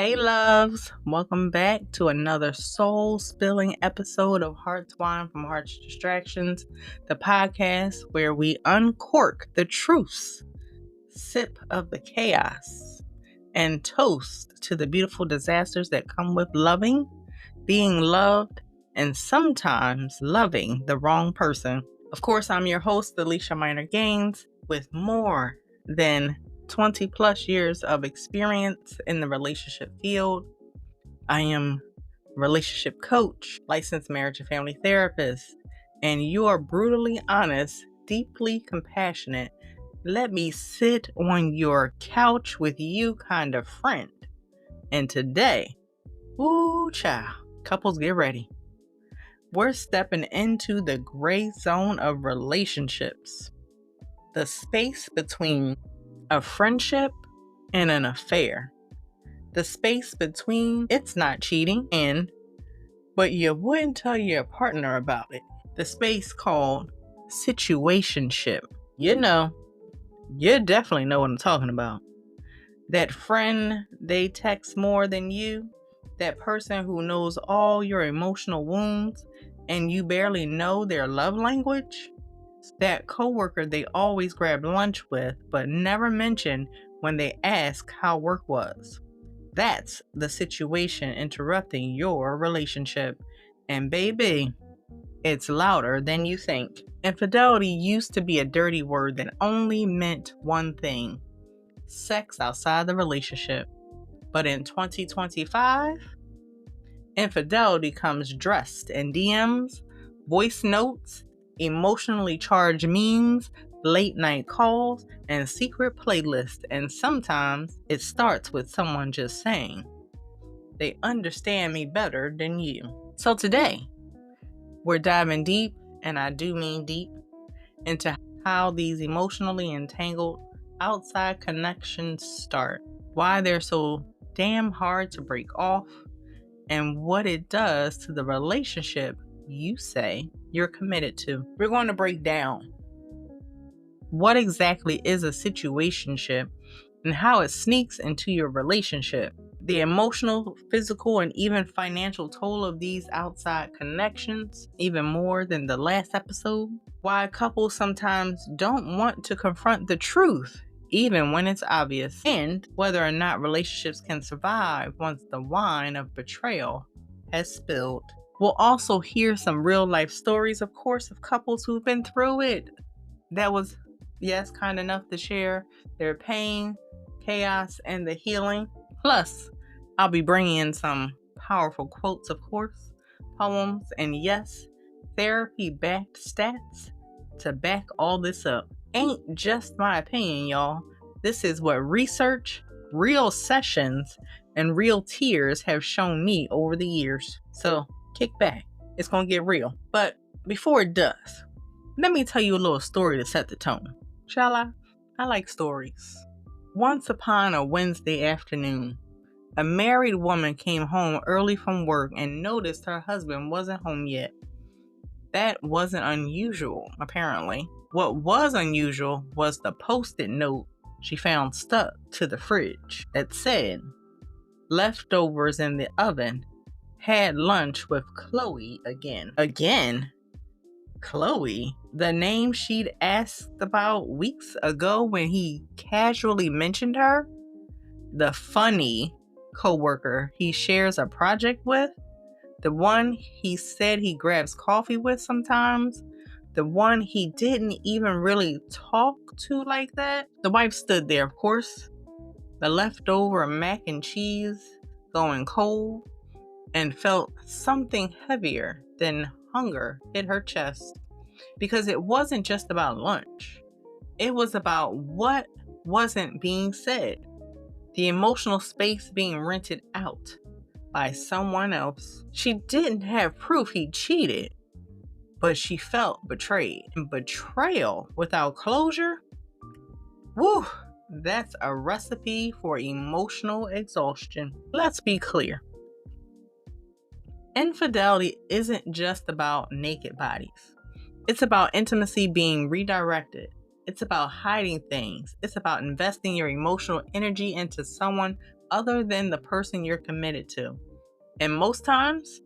Hey loves, welcome back to another soul-spilling episode of Hearts Wine from Heart's Distractions, the podcast where we uncork the truths, sip of the chaos, and toast to the beautiful disasters that come with loving, being loved, and sometimes loving the wrong person. Of course, I'm your host, Alicia Minor Gaines, with more than 20 plus years of experience in the relationship field. I am a relationship coach, licensed marriage and family therapist, and you are brutally honest, deeply compassionate. Let me sit on your couch with you kind of friend. And today, ooh child, couples get ready. We're stepping into the gray zone of relationships. The space between a friendship and an affair. The space between it's not cheating but you wouldn't tell your partner about it. The space called situationship. You definitely know what I'm talking about. That friend they text more than you. That person who knows all your emotional wounds and you barely know their love language. That coworker they always grab lunch with but never mention when they ask how work was. That's the situation interrupting your relationship. And baby, it's louder than you think. Infidelity used to be a dirty word that only meant one thing: sex outside the relationship. But in 2025, infidelity comes dressed in DMs, voice notes, emotionally charged memes, late night calls, and secret playlists. And sometimes it starts with someone just saying, "They understand me better than you." So today, we're diving deep, and I do mean deep, into how these emotionally entangled outside connections start, why they're so damn hard to break off, and what it does to the relationship you say you're committed to. We're going to break down what exactly is a situationship and how it sneaks into your relationship, the emotional, physical, and even financial toll of these outside connections, even more than the last episode, why couples sometimes don't want to confront the truth even when it's obvious, and whether or not relationships can survive once the wine of betrayal has spilled. We'll also hear some real life stories, of course, of couples who've been through it. That was, yes, kind enough to share their pain, chaos, and the healing. Plus, I'll be bringing in some powerful quotes, of course, poems, and yes, therapy-backed stats to back all this up. Ain't just my opinion, y'all. This is what research, real sessions, and real tears have shown me over the years. So kick back. It's going to get real. But before it does, let me tell you a little story to set the tone. Shall I? I like stories. Once upon a Wednesday afternoon, a married woman came home early from work and noticed her husband wasn't home yet. That wasn't unusual, apparently. What was unusual was the post-it note she found stuck to the fridge that said, "Leftovers in the oven. Had lunch with Chloe again." Again? Chloe? The name she'd asked about weeks ago when he casually mentioned her? The funny coworker he shares a project with? The one he said he grabs coffee with sometimes? The one he didn't even really talk to like that? The wife stood there, of course, the leftover mac and cheese going cold, and felt something heavier than hunger hit her chest. Because it wasn't just about lunch. It was about what wasn't being said. The emotional space being rented out by someone else. She didn't have proof he cheated, but she felt betrayed. And betrayal without closure? Woo! That's a recipe for emotional exhaustion. Let's be clear. Infidelity isn't just about naked bodies. It's about intimacy being redirected. It's about hiding things. It's about investing your emotional energy into someone other than the person you're committed to. And most times,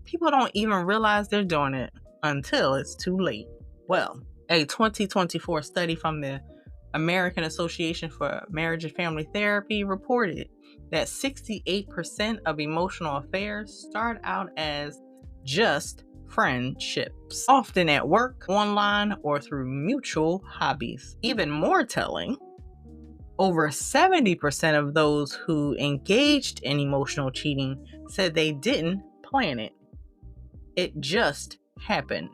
people don't even realize they're doing it until it's too late. Well, a 2024 study from the American Association for Marriage and Family Therapy reported that 68% of emotional affairs start out as just friendships, often at work, online, or through mutual hobbies. Even more telling, over 70% of those who engaged in emotional cheating said they didn't plan it. It just happened.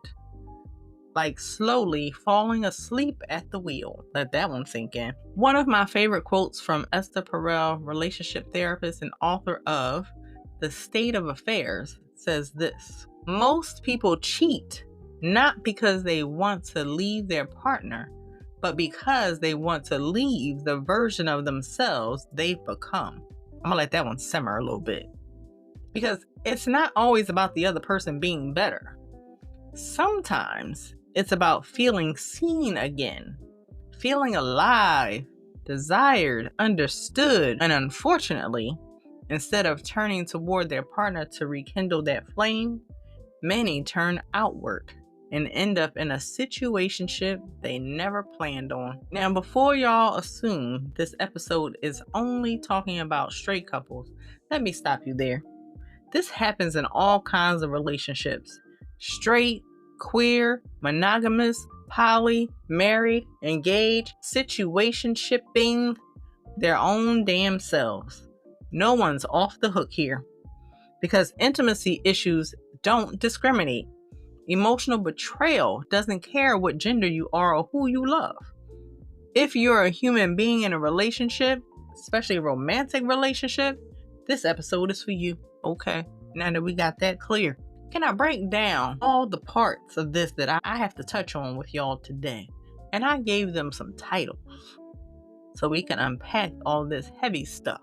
Like slowly falling asleep at the wheel. Let that one sink in. One of my favorite quotes from Esther Perel, relationship therapist and author of The State of Affairs, says this: most people cheat not because they want to leave their partner, but because they want to leave the version of themselves they've become. I'm gonna let that one simmer a little bit. Because it's not always about the other person being better. Sometimes it's about feeling seen again, feeling alive, desired, understood, and unfortunately, instead of turning toward their partner to rekindle that flame, many turn outward and end up in a situationship they never planned on. Now, before y'all assume this episode is only talking about straight couples, let me stop you there. This happens in all kinds of relationships. Straight, queer, monogamous, poly, married, engaged, situationshipping their own damn selves. No one's off the hook here. Because intimacy issues don't discriminate. Emotional betrayal doesn't care what gender you are or who you love. If you're a human being in a relationship, especially a romantic relationship, this episode is for you. Okay, now that we got that clear, can I break down all the parts of this that I have to touch on with y'all today? And I gave them some titles so we can unpack all this heavy stuff.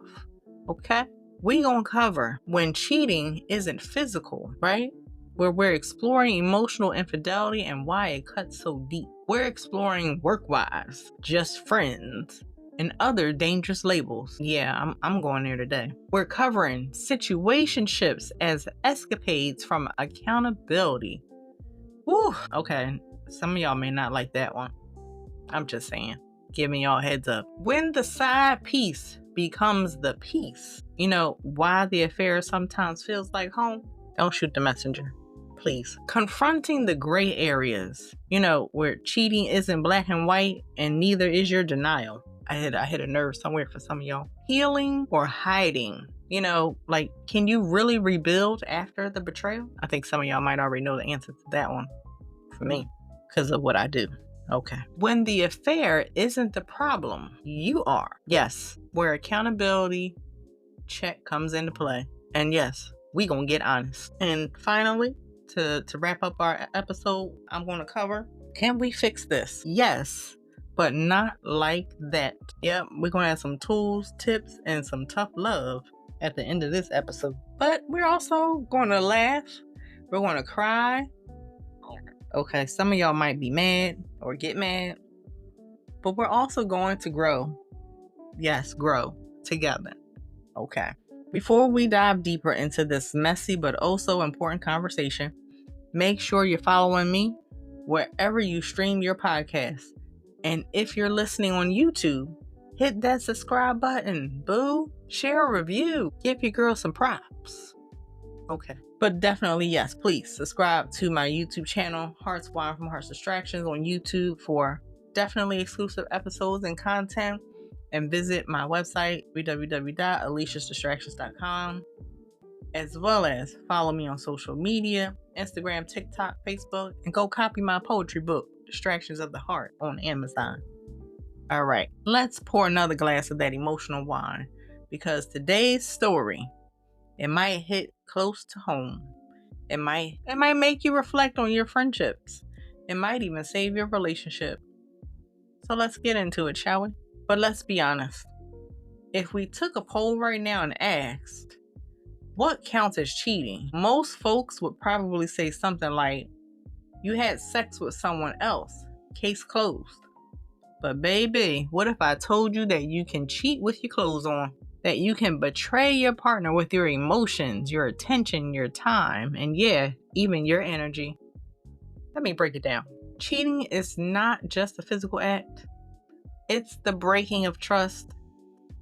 Okay? We gonna cover when cheating isn't physical, right? Where we're exploring emotional infidelity and why it cuts so deep. We're exploring work-wise, just friends, and other dangerous labels. Yeah, I'm going there today. We're covering situationships as escapades from accountability. Woo, okay, some of y'all may not like that one. I'm just saying, giving y'all heads up. When the side piece becomes the piece, you know, why the affair sometimes feels like home. Don't shoot the messenger, please. Confronting the gray areas, you know, where cheating isn't black and white and neither is your denial. I hit a nerve somewhere for some of y'all. Healing or hiding. You know, like, can you really rebuild after the betrayal? I think some of y'all might already know the answer to that one for me because of what I do. Okay. When the affair isn't the problem, you are. Yes, where accountability check comes into play. And yes, we gonna get honest. And finally, to wrap up our episode, I'm gonna cover, can we fix this? Yes, but not like that. Yep, we're gonna have some tools, tips, and some tough love at the end of this episode. But we're also gonna laugh. We're gonna cry. Okay, some of y'all might be mad or get mad, but we're also going to grow. Yes, grow together. Okay. Before we dive deeper into this messy but also important conversation, make sure you're following me wherever you stream your podcast. And if you're listening on YouTube, hit that subscribe button. Boo. Share a review. Give your girl some props. Okay. But definitely, yes, please subscribe to my YouTube channel, Hearts Wine from Hearts Distractions on YouTube for definitely exclusive episodes and content. And visit my website, www.aliciasdistractions.com, as well as follow me on social media, Instagram, TikTok, Facebook, and go copy my poetry book, Distractions of the Heart, on Amazon. All right, let's pour another glass of that emotional wine, because today's story, it might hit close to home. It might make you reflect on your friendships. It might even save your relationship. So let's get into it, shall we? But let's be honest. If we took a poll right now and asked, what counts as cheating? Most folks would probably say something like, you had sex with someone else. Case closed. But baby, what if I told you that you can cheat with your clothes on? that you can betray your partner with your emotions, your attention, your time, and yeah, even your energy. Let me break it down. Cheating is not just a physical act. It's the breaking of trust.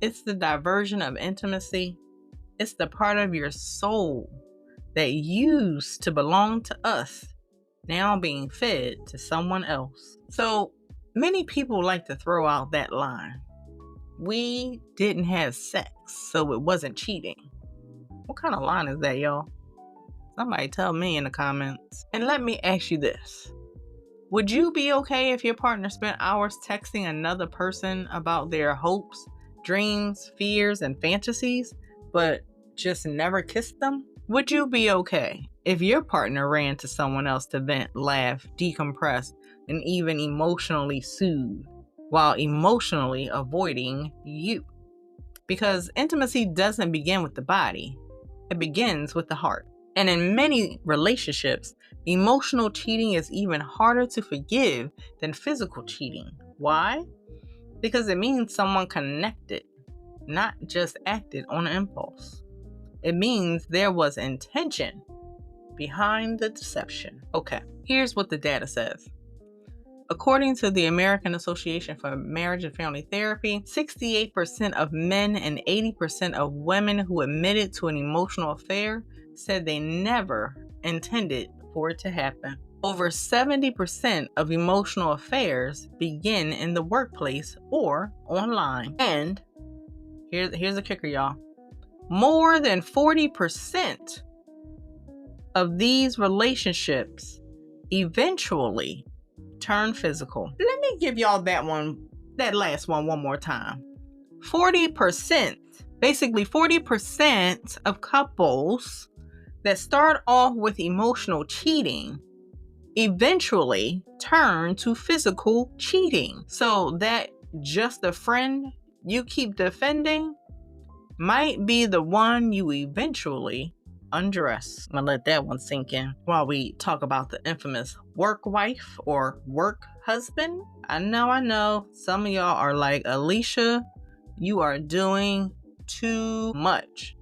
It's the diversion of intimacy. It's the part of your soul that used to belong to us, now being fed to someone else. So many people like to throw out that line. We didn't have sex, so it wasn't cheating. What kind of line is that, y'all? Somebody tell me in the comments. And let me ask you this. Would you be okay if your partner spent hours texting another person about their hopes, dreams, fears, and fantasies, but just never kissed them? Would you be okay if your partner ran to someone else to vent, laugh, decompress, and even emotionally soothe, while emotionally avoiding you? Because intimacy doesn't begin with the body, it begins with the heart. And in many relationships, emotional cheating is even harder to forgive than physical cheating. Why? Because it means someone connected, not just acted on impulse. It means there was intention behind the deception. Okay, here's what the data says. According to the American Association for Marriage and Family Therapy, 68% of men and 80% of women who admitted to an emotional affair said they never intended for it to happen. Over 70% of emotional affairs begin in the workplace or online. And here's the kicker, y'all. More than 40% of these relationships eventually turn physical. Let me give y'all that last one more time. 40%, basically 40% of couples that start off with emotional cheating eventually turn to physical cheating. So that just a friend you keep defending might be the one you eventually undress. I'm gonna let that one sink in while we talk about the infamous work wife or work husband. I know. Some of y'all are like, Alicia, you are doing too much.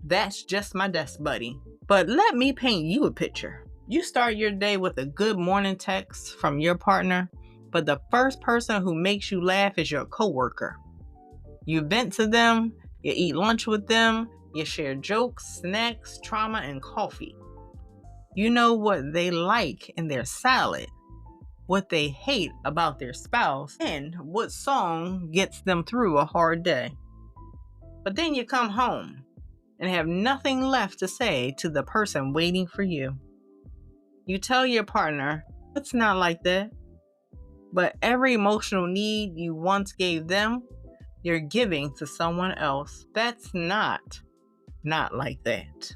That's just my desk buddy. But let me paint you a picture. You start your day with a good morning text from your partner, but the first person who makes you laugh is your coworker. You vent to them, you eat lunch with them, you share jokes, snacks, trauma, and coffee. You know what they like in their salad, what they hate about their spouse, and what song gets them through a hard day. But then you come home and have nothing left to say to the person waiting for you. You tell your partner, it's not like that. But every emotional need you once gave them, you're giving to someone else. That's not like that.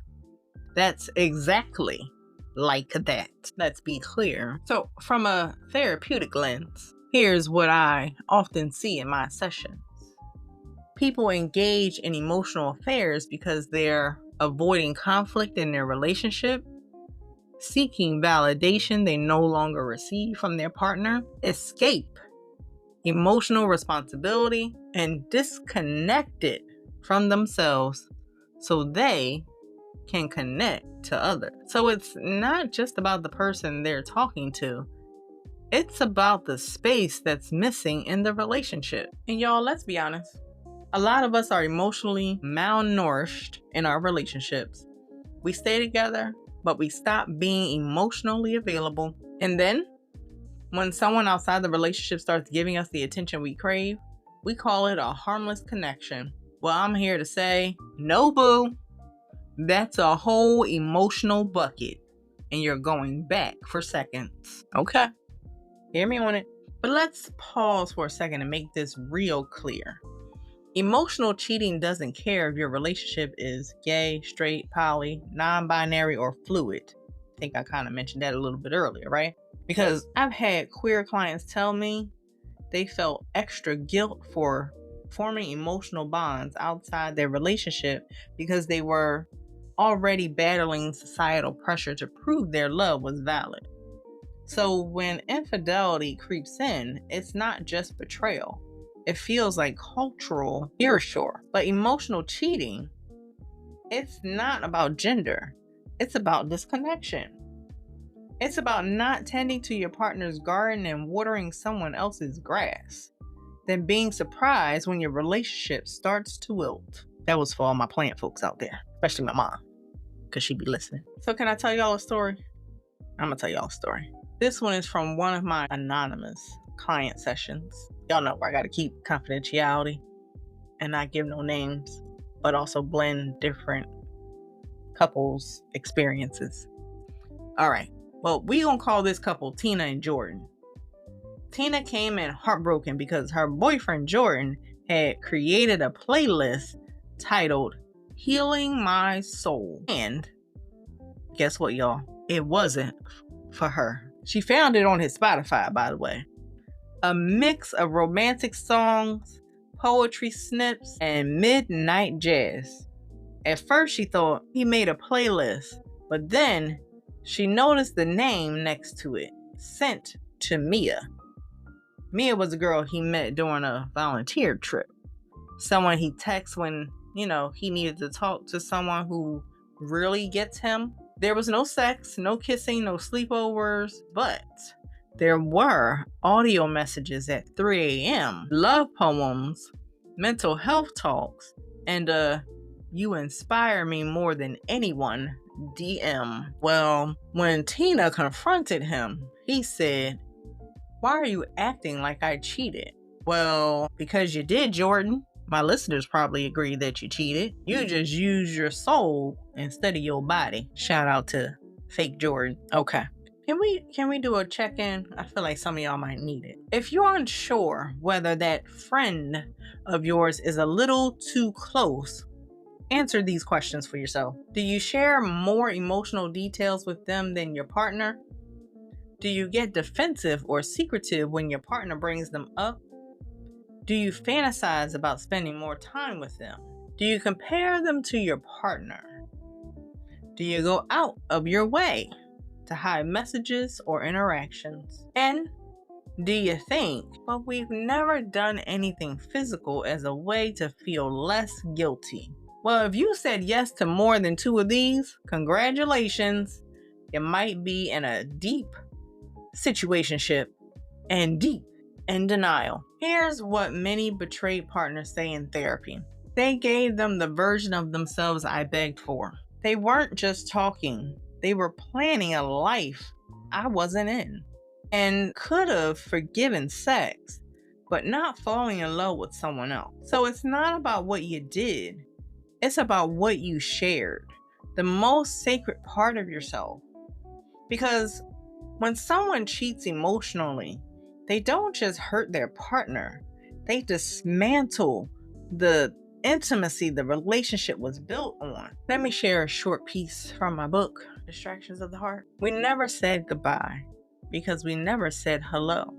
That's exactly like that. Let's be clear. So from a therapeutic lens, here's what I often see in my sessions. People engage in emotional affairs because they're avoiding conflict in their relationship, seeking validation they no longer receive from their partner, escape emotional responsibility, and disconnected from themselves so they can connect to others. So it's not just about the person they're talking to. It's about the space that's missing in the relationship. And y'all, let's be honest. A lot of us are emotionally malnourished in our relationships. We stay together, but we stop being emotionally available. And then, when someone outside the relationship starts giving us the attention we crave, we call it a harmless connection. Well, I'm here to say, no, boo. That's a whole emotional bucket, and you're going back for seconds. Okay, hear me on it. But let's pause for a second and make this real clear. Emotional cheating doesn't care if your relationship is gay, straight, poly, non-binary, or fluid. I think I kind of mentioned that a little bit earlier, right? Because I've had queer clients tell me they felt extra guilt for forming emotional bonds outside their relationship because they were already battling societal pressure to prove their love was valid. So when infidelity creeps in, it's not just betrayal. It feels like cultural erasure. But emotional cheating, it's not about gender. It's about disconnection. It's about not tending to your partner's garden and watering someone else's grass. Then being surprised when your relationship starts to wilt. That was for all my plant folks out there, especially my mom, because she be listening. So can I tell y'all a story? I'm going to tell y'all a story. This one is from one of my anonymous client sessions. Y'all know where I got to keep confidentiality and not give no names, but also blend different couples' experiences. All right. Well, we going to call this couple Tina and Jordan. Tina came in heartbroken because her boyfriend Jordan had created a playlist titled Healing My Soul. And guess what, y'all? It wasn't for her. She found it on his Spotify, by the way. A mix of romantic songs, poetry snips, and midnight jazz. At first, she thought he made a playlist, but then she noticed the name next to it, sent to Mia. Mia was a girl he met during a volunteer trip. Someone he texts when, he needed to talk to someone who really gets him. There was no sex, no kissing, no sleepovers, but there were audio messages at 3 a.m., love poems, mental health talks, and you inspire me more than anyone DM. Well, when Tina confronted him, he said, "Why are you acting like I cheated?" Well, because you did, Jordan. My listeners probably agree that you cheated. You just used your soul instead of your body. Shout out to fake Jordan. Okay. Can we do a check-in? I feel like some of y'all might need it. If you're unsure whether that friend of yours is a little too close, answer these questions for yourself. Do you share more emotional details with them than your partner? Do you get defensive or secretive when your partner brings them up? Do you fantasize about spending more time with them? Do you compare them to your partner? Do you go out of your way to hide messages or interactions? And do you think, but we've never done anything physical as a way to feel less guilty? Well, if you said yes to more than 2 of these, congratulations. You might be in a deep situationship and deep in denial. Here's what many betrayed partners say in therapy. They gave them the version of themselves I begged for. They weren't just talking. They were planning a life I wasn't in, and could have forgiven sex, but not falling in love with someone else. So it's not about what you did. It's about what you shared, the most sacred part of yourself. Because when someone cheats emotionally, they don't just hurt their partner. They dismantle the intimacy the relationship was built on. Let me share a short piece from my book, Distractions of the Heart. We never said goodbye because we never said hello.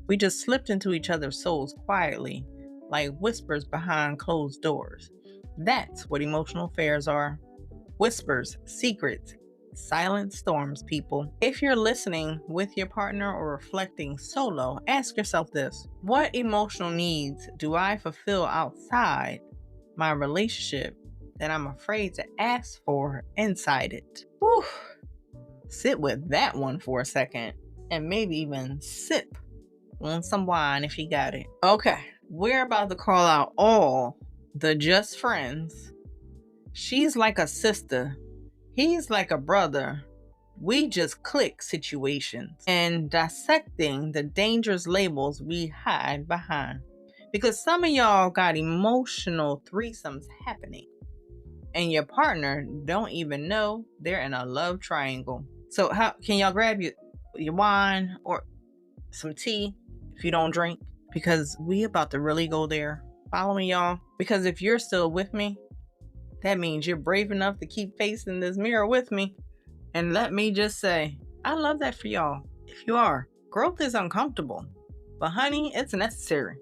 We just slipped into each other's souls quietly, like whispers behind closed doors. That's what emotional affairs are. Whispers, secrets, silent storms, people. If you're listening with your partner or reflecting solo, ask yourself this: what emotional needs do I fulfill outside my relationship that I'm afraid to ask for inside it? Whew. Sit with that one for a second and maybe even sip on some wine if you got it. Okay, we're about to call out all the just friends. She's like a sister. He's like a brother. We just click situations and dissecting the dangerous labels we hide behind. Because some of y'all got emotional threesomes happening and your partner don't even know they're in a love triangle. So how can y'all grab your wine or some tea if you don't drink? Because we about to really go there. Follow me, y'all. Because if you're still with me, that means you're brave enough to keep facing this mirror with me. And let me just say, I love that for y'all. If you are, growth is uncomfortable, but honey, it's necessary.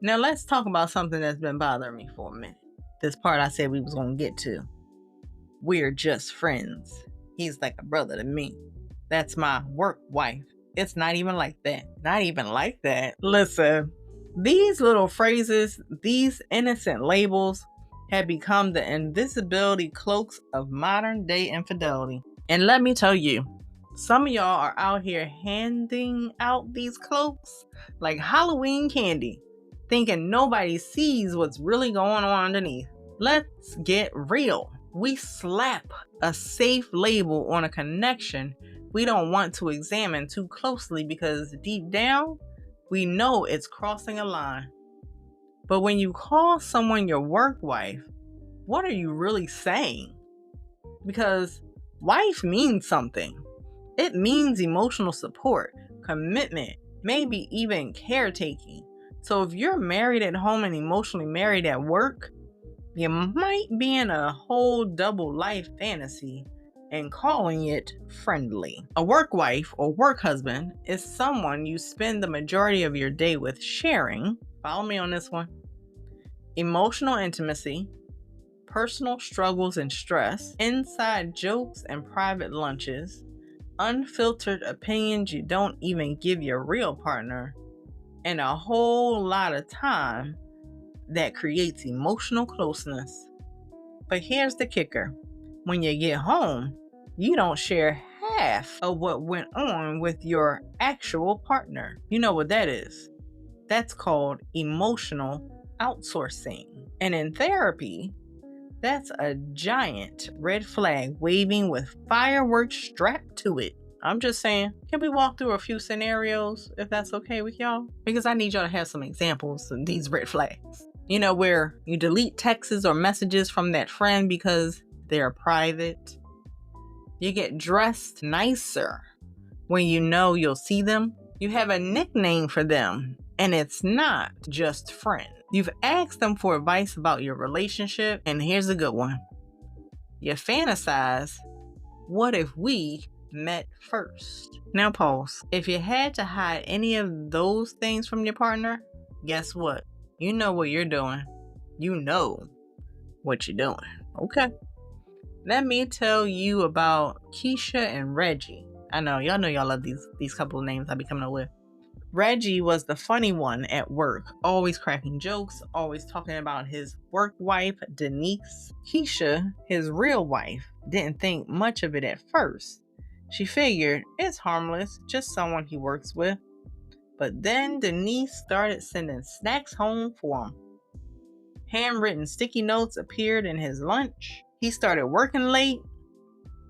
Now let's talk about something that's been bothering me for a minute. This part I said we was going to get to. We're just friends. He's like a brother to me. That's my work wife. It's not even like that. Not even like that. Listen, These little phrases, these innocent labels, have become the invisibility cloaks of modern day infidelity. And let me tell you, some of y'all are out here handing out these cloaks like Halloween candy, thinking nobody sees what's really going on underneath. Let's get real. We slap a safe label on a connection we don't want to examine too closely because deep down, we know it's crossing a line. But when you call someone your work wife, what are you really saying? Because wife means something. It means emotional support, commitment, maybe even caretaking. So if you're married at home and emotionally married at work, you might be in a whole double life fantasy and calling it friendly. A work wife or work husband is someone you spend the majority of your day with sharing, follow me on this one, emotional intimacy, personal struggles and stress, inside jokes and private lunches, unfiltered opinions you don't even give your real partner, and a whole lot of time that creates emotional closeness. But here's the kicker. When you get home, you don't share half of what went on with your actual partner. You know what that is? That's called emotional outsourcing. And in therapy, that's a giant red flag waving with fireworks strapped to it. I'm just saying, can we walk through a few scenarios if that's okay with y'all? Because I need y'all to have some examples of these red flags. You know, where you delete texts or messages from that friend because they're private. You get dressed nicer when you know you'll see them. You have a nickname for them, and it's not just friend. You've asked them for advice about your relationship, and here's a good one. You fantasize, what if we met first? Now pause. If you had to hide any of those things from your partner, guess what? You know what you're doing. You know what you're doing. Okay. Let me tell you about Keisha and Reggie. I know y'all love these couple of names I be coming up with. Reggie was the funny one at work, always cracking jokes, always talking about his work wife, Denise. Keisha, his real wife, didn't think much of it at first. She figured it's harmless, just someone he works with. But then Denise started sending snacks home for him. Handwritten sticky notes appeared in his lunch. He started working late,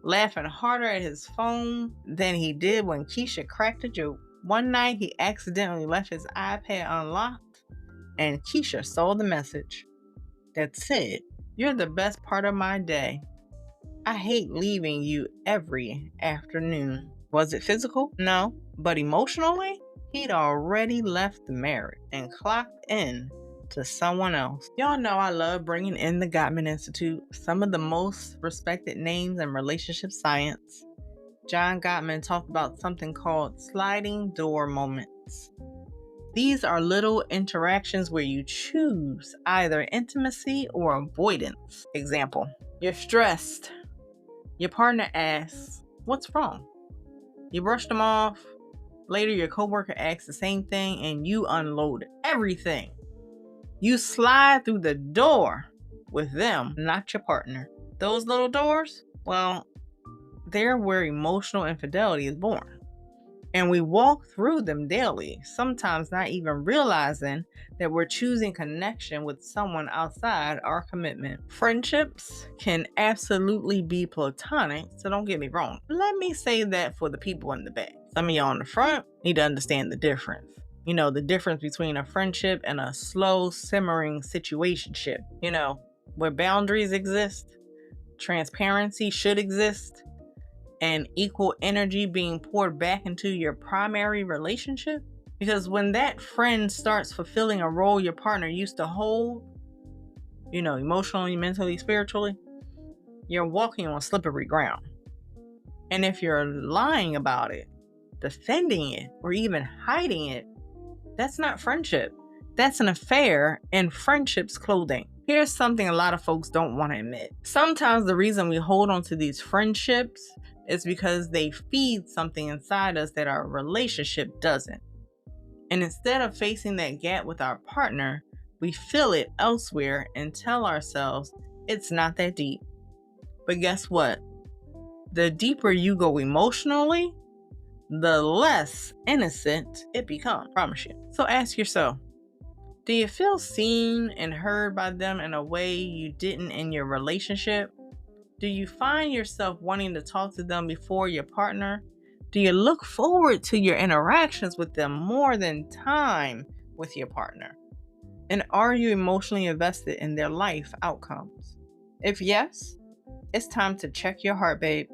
laughing harder at his phone than he did when Keisha cracked a joke. One night, he accidentally left his iPad unlocked, and Keisha saw the message that said, "You're the best part of my day. I hate leaving you every afternoon." Was it physical? No. But emotionally, he'd already left the marriage and clocked in to someone else. Y'all know I love bringing in the Gottman Institute, some of the most respected names in relationship science. John Gottman talked about something called sliding door moments. These are little interactions where you choose either intimacy or avoidance. Example, you're stressed. Your partner asks, "What's wrong?" You brush them off. Later, your coworker asks the same thing and you unload everything. You slide through the door with them, not your partner. Those little doors, well, they're where emotional infidelity is born. And we walk through them daily, sometimes not even realizing that we're choosing connection with someone outside our commitment. Friendships can absolutely be platonic, so don't get me wrong. Let me say that for the people in the back. Some of y'all in the front need to understand the difference. You know, the difference between a friendship and a slow, simmering situationship. You know, where boundaries exist, transparency should exist, and equal energy being poured back into your primary relationship. Because when that friend starts fulfilling a role your partner used to hold, you know, emotionally, mentally, spiritually, you're walking on slippery ground. And if you're lying about it, defending it, or even hiding it, that's not friendship. That's an affair in friendship's clothing. Here's something a lot of folks don't want to admit. Sometimes the reason we hold on to these friendships is because they feed something inside us that our relationship doesn't. And instead of facing that gap with our partner, we fill it elsewhere and tell ourselves it's not that deep. But guess what? The deeper you go emotionally, the less innocent it becomes. I promise you. So ask yourself, do you feel seen and heard by them in a way you didn't in your relationship? Do you find yourself wanting to talk to them before your partner? Do you look forward to your interactions with them more than time with your partner? And are you emotionally invested in their life outcomes? If yes, it's time to check your heart, babe.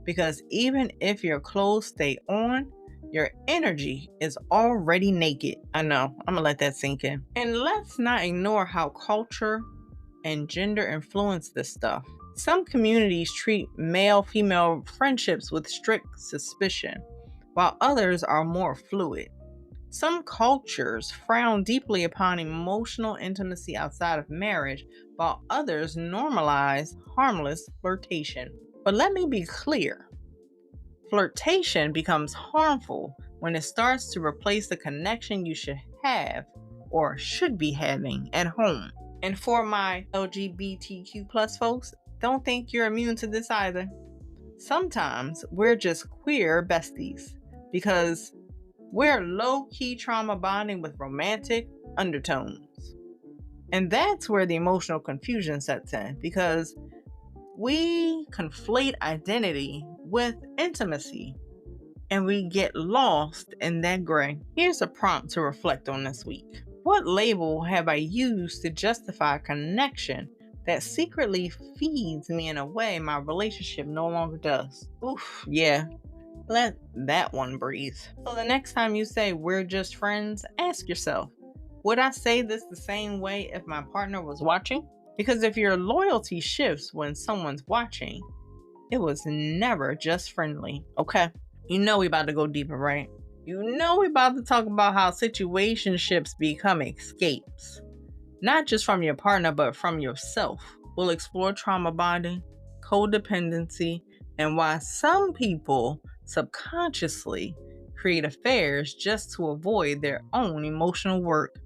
Because even if your clothes stay on, your energy is already naked. I know, I'm gonna let that sink in. And let's not ignore how culture and gender influence this stuff. Some communities treat male-female friendships with strict suspicion, while others are more fluid. Some cultures frown deeply upon emotional intimacy outside of marriage, while others normalize harmless flirtation. But let me be clear. Flirtation becomes harmful when it starts to replace the connection you should have or should be having at home. And for my LGBTQ plus folks, don't think you're immune to this either. Sometimes we're just queer besties because we're low-key trauma bonding with romantic undertones. And that's where the emotional confusion sets in because we conflate identity with intimacy and we get lost in that gray. Here's a prompt to reflect on this week. What label have I used to justify a connection that secretly feeds me in a way my relationship no longer does? Oof, yeah. Let that one breathe. So the next time you say we're just friends, ask yourself, would I say this the same way if my partner was watching? Because if your loyalty shifts when someone's watching, it was never just friendly. Okay. You know we about to go deeper, right? You know we about to talk about how situationships become escapes. Not just from your partner, but from yourself. We'll explore trauma bonding, codependency, and why some people subconsciously create affairs just to avoid their own emotional work.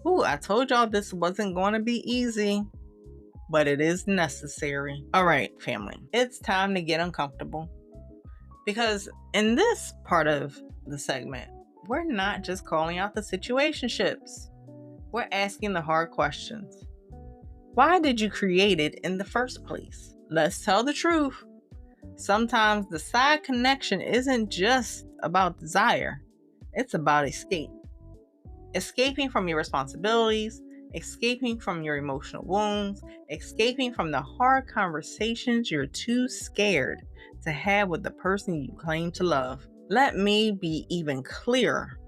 Ooh, I told y'all this wasn't going to be easy, but it is necessary. All right, family, it's time to get uncomfortable. Because in this part of the segment, we're not just calling out the situationships. We're asking the hard questions. Why did you create it in the first place? Let's tell the truth. Sometimes the side connection isn't just about desire. It's about escape. Escaping from your responsibilities, escaping from your emotional wounds, escaping from the hard conversations you're too scared to have with the person you claim to love. Let me be even clearer.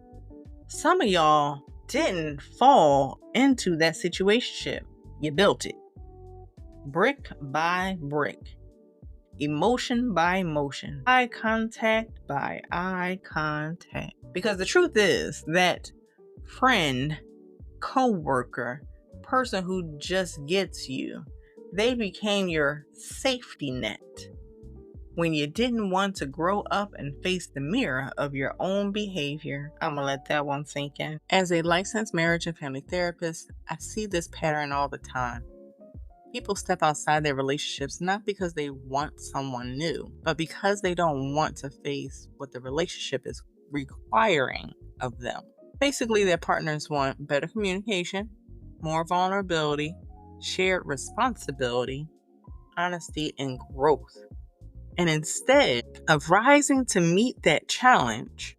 Some of y'all didn't fall into that situationship. You built it. Brick by brick. Emotion by emotion. Eye contact by eye contact. Because the truth is that friend, co-worker, person who just gets you, they became your safety net when you didn't want to grow up and face the mirror of your own behavior. I'm gonna let that one sink in. As a licensed marriage and family therapist, I see this pattern all the time. People step outside their relationships not because they want someone new, but because they don't want to face what the relationship is requiring of them. Basically, their partners want better communication, more vulnerability, shared responsibility, honesty, and growth. And instead of rising to meet that challenge,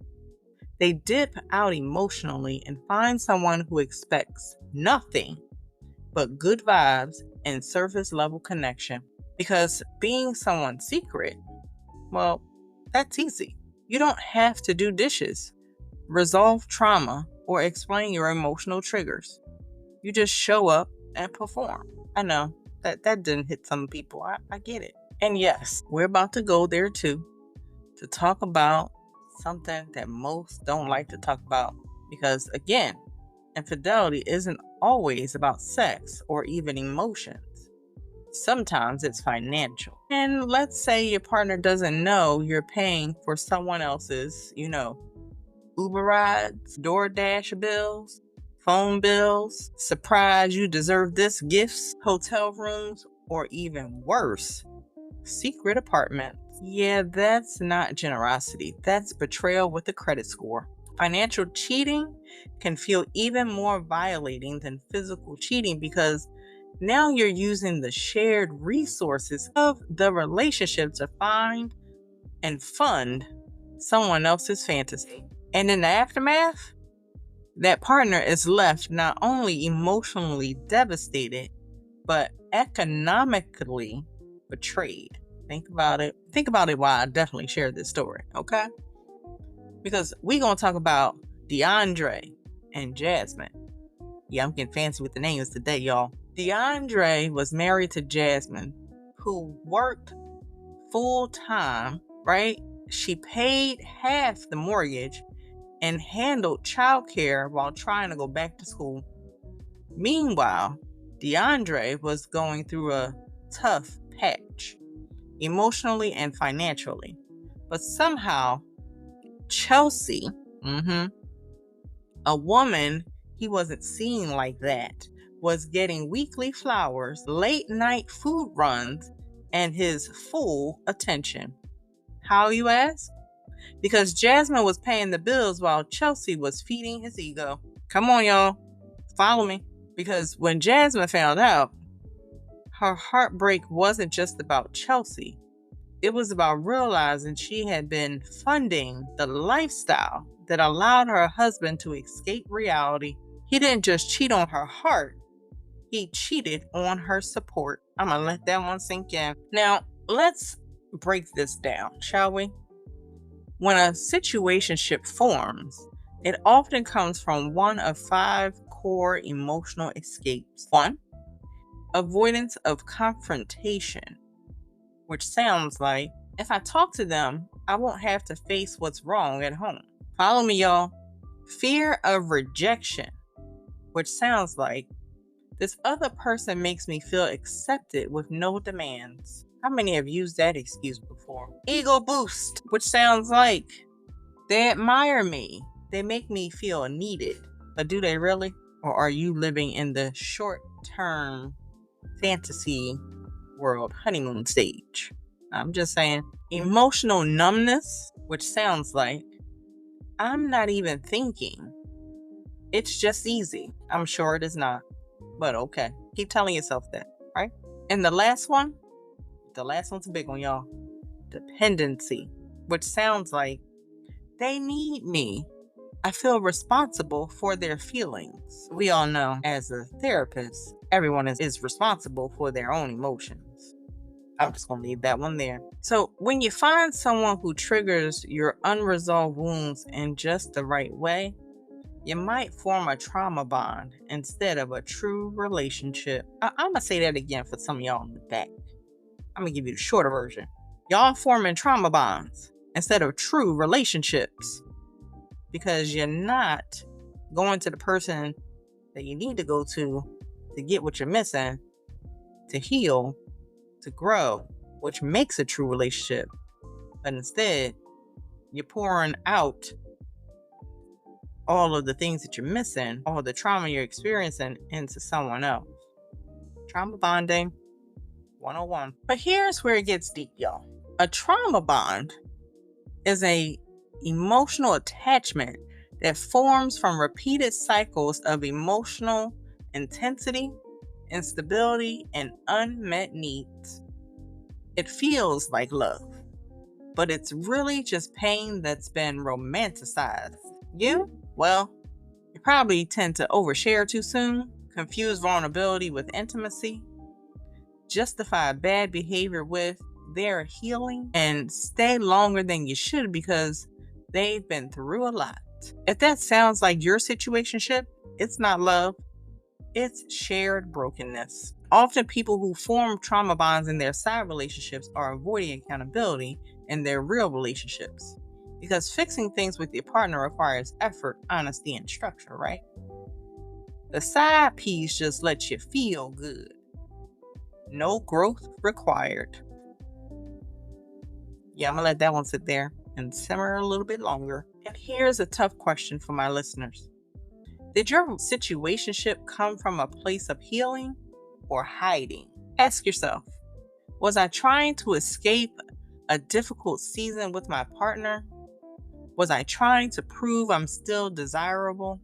they dip out emotionally and find someone who expects nothing but good vibes and surface level connection. Because being someone's secret, well, that's easy. You don't have to do dishes, resolve trauma, or explain your emotional triggers. You just show up and perform. I know that didn't hit some people. I get it. And yes, we're about to go there too, to talk about something that most don't like to talk about. Because again, infidelity isn't always about sex or even emotions. Sometimes it's financial. And let's say your partner doesn't know you're paying for someone else's, Uber rides, DoorDash bills, phone bills, surprise you deserve this gifts, hotel rooms, or even worse, secret apartments. Yeah, that's not generosity. That's betrayal with a credit score. Financial cheating can feel even more violating than physical cheating because now you're using the shared resources of the relationship to find and fund someone else's fantasy. And in the aftermath, that partner is left not only emotionally devastated, but economically betrayed. Think about it. Think about it while I definitely share this story, okay? Because we're going to talk about DeAndre and Jasmine. Yeah, I'm getting fancy with the names today, y'all. DeAndre was married to Jasmine, who worked full time, right? She paid half the mortgage and handled childcare while trying to go back to school. Meanwhile, DeAndre was going through a tough patch, emotionally and financially. But somehow, Chelsea, a woman he wasn't seeing like that, was getting weekly flowers, late night food runs, and his full attention. How, you ask? Because Jasmine was paying the bills while Chelsea was feeding his ego. Come on, y'all. Follow me. Because when Jasmine found out, her heartbreak wasn't just about Chelsea. It was about realizing she had been funding the lifestyle that allowed her husband to escape reality. He didn't just cheat on her heart, he cheated on her support. I'm going to let that one sink in. Now, let's break this down, shall we? When a situationship forms, it often comes from one of 5 core emotional escapes. 1, avoidance of confrontation, which sounds like, if I talk to them, I won't have to face what's wrong at home. Follow me, y'all. Fear of rejection, which sounds like, this other person makes me feel accepted with no demands. How many have used that excuse before? Ego boost, which sounds like, they admire me. They make me feel needed. But do they really? Or are you living in the short-term fantasy world honeymoon stage? I'm just saying. Emotional numbness, which sounds like, I'm not even thinking. It's just easy. I'm sure it is not. But okay. Keep telling yourself that, right? And the last one's a big one, y'all. Dependency, which sounds like, they need me. I feel responsible for their feelings. We all know, as a therapist, everyone is responsible for their own emotions. I'm just going to leave that one there. So when you find someone who triggers your unresolved wounds in just the right way, you might form a trauma bond instead of a true relationship. I'm going to say that again for some of y'all in the back. I'm going to give you the shorter version. Y'all forming trauma bonds instead of true relationships, because you're not going to the person that you need to go to get what you're missing, to heal, to grow, which makes a true relationship. But instead, you're pouring out all of the things that you're missing, all the trauma you're experiencing, into someone else. Trauma bonding 101. But here's where it gets deep, y'all. A trauma bond is a emotional attachment that forms from repeated cycles of emotional intensity, instability, and unmet needs. It feels like love, but it's really just pain that's been romanticized. You? Well, you probably tend to overshare too soon, confuse vulnerability with intimacy, justify bad behavior with their healing, and stay longer than you should because they've been through a lot. If that sounds like your situationship, it's not love, it's shared brokenness. Often people who form trauma bonds in their side relationships are avoiding accountability in their real relationships, because fixing things with your partner requires effort, honesty, and structure, right? The side piece just lets you feel good. No growth required. Yeah, I'm gonna let that one sit there. and simmer a little bit longer. And here's a tough question for my listeners. Did your situationship come from a place of healing or hiding? Ask yourself, was I trying to escape a difficult season with my partner? Was I trying to prove I'm still desirable?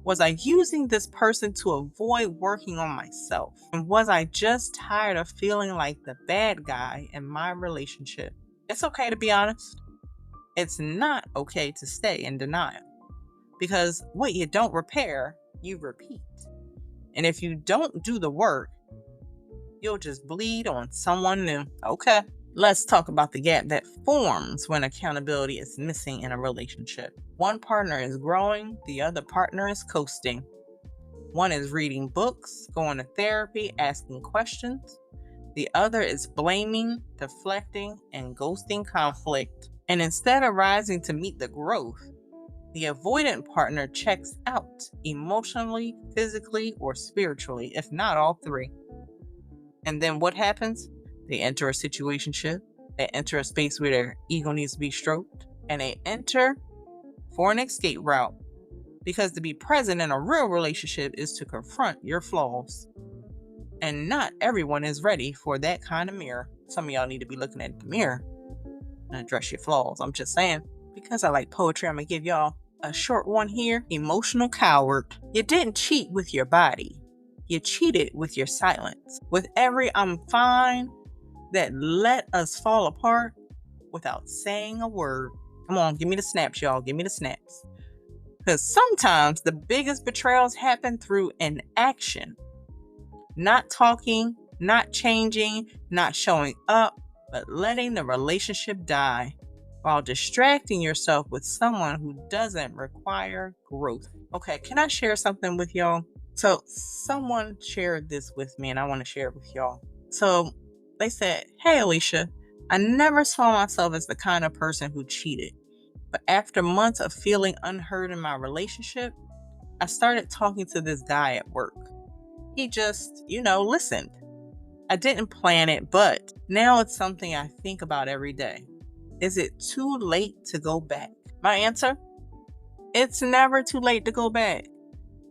Was I using this person to avoid working on myself? And was I just tired of feeling like the bad guy in my relationship? It's okay to be honest. It's not okay to stay in denial. Because what you don't repair, you repeat. And if you don't do the work, you'll just bleed on someone new. Okay. Let's talk about the gap that forms when accountability is missing in a relationship. One partner is growing, the other partner is coasting. One is reading books, going to therapy, asking questions. The other is blaming, deflecting, and ghosting conflict. And instead of rising to meet the growth, the avoidant partner checks out emotionally, physically, or spiritually, if not all three. And then what happens? They enter a situationship. They enter a space where their ego needs to be stroked. And they enter for an escape route. Because to be present in a real relationship is to confront your flaws. And not everyone is ready for that kind of mirror. Some of y'all need to be looking at the mirror and address your flaws. I'm just saying. Because I like poetry, I'm going to give y'all a short one here. Emotional coward. You didn't cheat with your body. You cheated with your silence. With every I'm fine that let us fall apart without saying a word. Come on, give me the snaps, y'all. Give me the snaps. Because sometimes the biggest betrayals happen through inaction. Not talking, not changing, not showing up, but letting the relationship die while distracting yourself with someone who doesn't require growth. Okay, can I share something with y'all? So someone shared this with me and I want to share it with y'all. So they said, hey, Alicia, I never saw myself as the kind of person who cheated. But after months of feeling unheard in my relationship, I started talking to this guy at work. He just, listened. I didn't plan it, but now it's something I think about every day. Is it too late to go back? My answer? It's never too late to go back.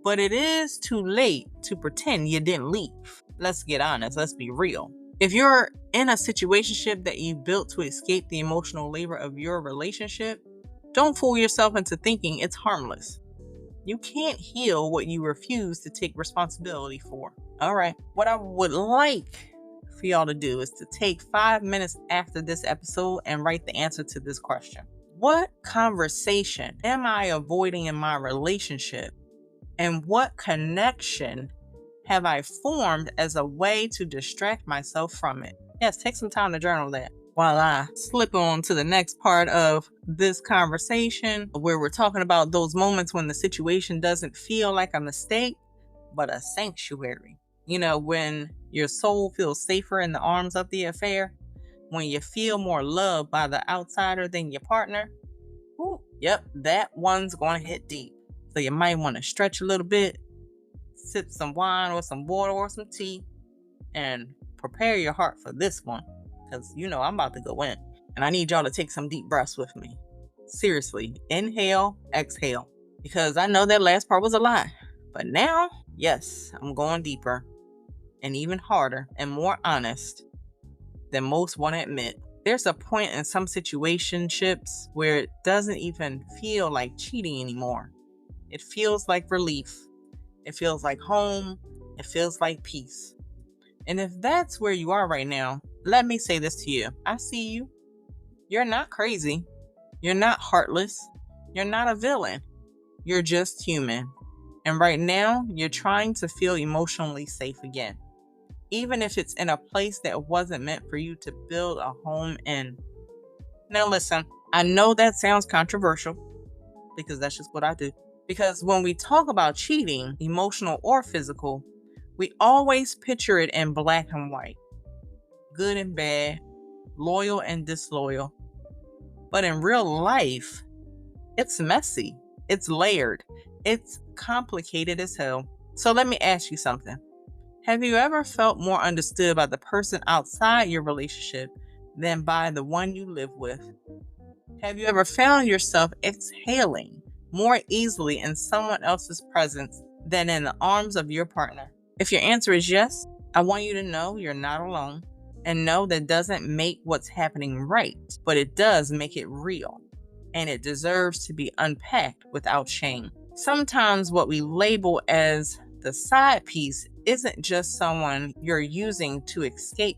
But it is too late to pretend you didn't leave. Let's get honest. Let's be real. If you're in a situationship that you built to escape the emotional labor of your relationship, don't fool yourself into thinking it's harmless. You can't heal what you refuse to take responsibility for. All right. What I would like for y'all to do is to take 5 minutes after this episode and write the answer to this question. What conversation am I avoiding in my relationship? And what connection have I formed as a way to distract myself from it? Yes, take some time to journal that while I slip on to the next part of this conversation where we're talking about those moments when the situation doesn't feel like a mistake, but a sanctuary. When your soul feels safer in the arms of the affair, when you feel more loved by the outsider than your partner. Ooh, yep, that one's going to hit deep. So you might want to stretch a little bit, sip some wine or some water or some tea, and prepare your heart for this one. Because, I'm about to go in. And I need y'all to take some deep breaths with me. Seriously, inhale, exhale. Because I know that last part was a lie. But now, yes, I'm going deeper and even harder and more honest than most want to admit. There's a point in some situationships where it doesn't even feel like cheating anymore. It feels like relief. It feels like home. It feels like peace. And if that's where you are right now, let me say this to you. I see you. You're not crazy. You're not heartless. You're not a villain. You're just human. And right now, you're trying to feel emotionally safe again. Even if it's in a place that wasn't meant for you to build a home in. Now listen, I know that sounds controversial because that's just what I do. Because when we talk about cheating, emotional or physical, we always picture it in black and white. Good and bad, loyal and disloyal. But in real life, it's messy. It's layered. It's complicated as hell. So let me ask you something. Have you ever felt more understood by the person outside your relationship than by the one you live with? Have you ever found yourself exhaling more easily in someone else's presence than in the arms of your partner? If your answer is yes, I want you to know you're not alone. And no, that doesn't make what's happening right, but it does make it real. And it deserves to be unpacked without shame. Sometimes what we label as the side piece isn't just someone you're using to escape.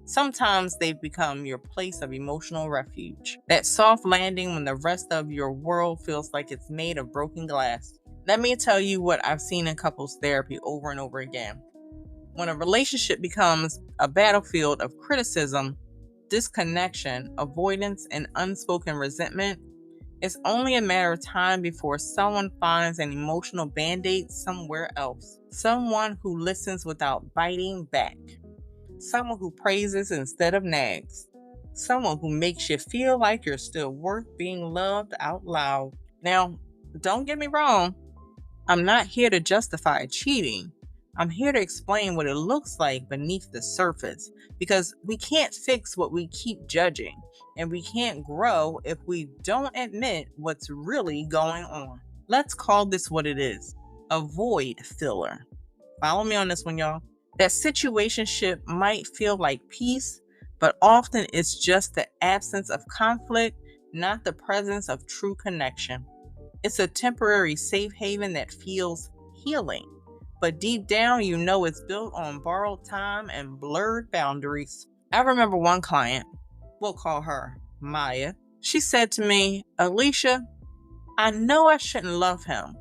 Sometimes they've become your place of emotional refuge. That soft landing when the rest of your world feels like it's made of broken glass. Let me tell you what I've seen in couples therapy over and over again. When a relationship becomes a battlefield of criticism, disconnection, avoidance, and unspoken resentment, it's only a matter of time before someone finds an emotional band-aid somewhere else. Someone who listens without biting back. Someone who praises instead of nags. Someone who makes you feel like you're still worth being loved out loud. Now, don't get me wrong. I'm not here to justify cheating. I'm here to explain what it looks like beneath the surface, because we can't fix what we keep judging, and we can't grow if we don't admit what's really going on. Let's call this what it is: a void filler. Follow me on this one, y'all. That situationship might feel like peace, but often it's just the absence of conflict, not the presence of true connection. It's a temporary safe haven that feels healing, but deep down you know it's built on borrowed time and blurred boundaries. I remember one client, we'll call her Maya. She said to me, "Alicia, I know I shouldn't love him,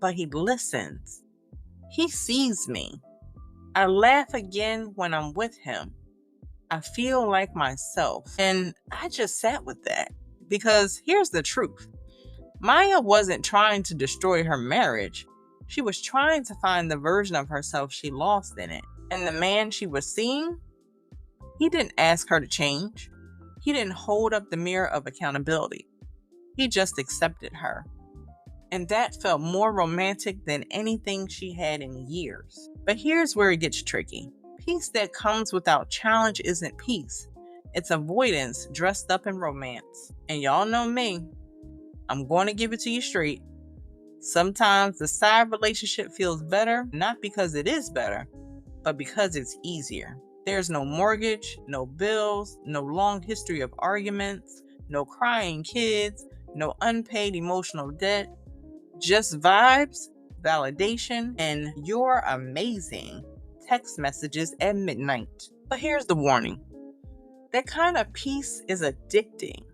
but he listens. He sees me. I laugh again when I'm with him. I feel like myself." And I just sat with that, because here's the truth. Maya wasn't trying to destroy her marriage. She was trying to find the version of herself she lost in it. And the man she was seeing, he didn't ask her to change. He didn't hold up the mirror of accountability. He just accepted her. And that felt more romantic than anything she had in years. But here's where it gets tricky. Peace that comes without challenge isn't peace. It's avoidance dressed up in romance. And y'all know me. I'm going to give it to you straight. Sometimes the side relationship feels better, not because it is better, but because it's easier. There's no mortgage, no bills, no long history of arguments, no crying kids, no unpaid emotional debt. Just vibes, validation, and "you're amazing" text messages at midnight. But here's the warning. That kind of peace is addicting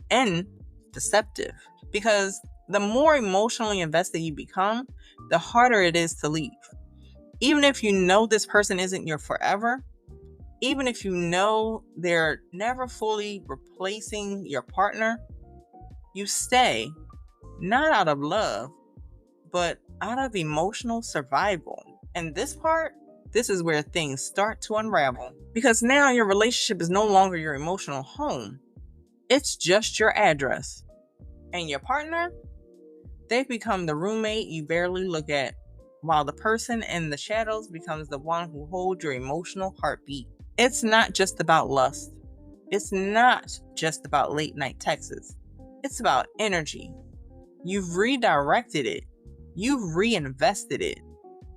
and deceptive, because the more emotionally invested you become, the harder it is to leave. Even if you know this person isn't your forever, even if you know they're never fully replacing your partner, you stay, not out of love, but out of emotional survival. And this is where things start to unravel. Because now your relationship is no longer your emotional home. It's just your address. And your partner, they've become the roommate you barely look at, while the person in the shadows becomes the one who holds your emotional heartbeat. It's not just about lust. It's not just about late night texts. It's about energy. You've redirected it. You've reinvested it.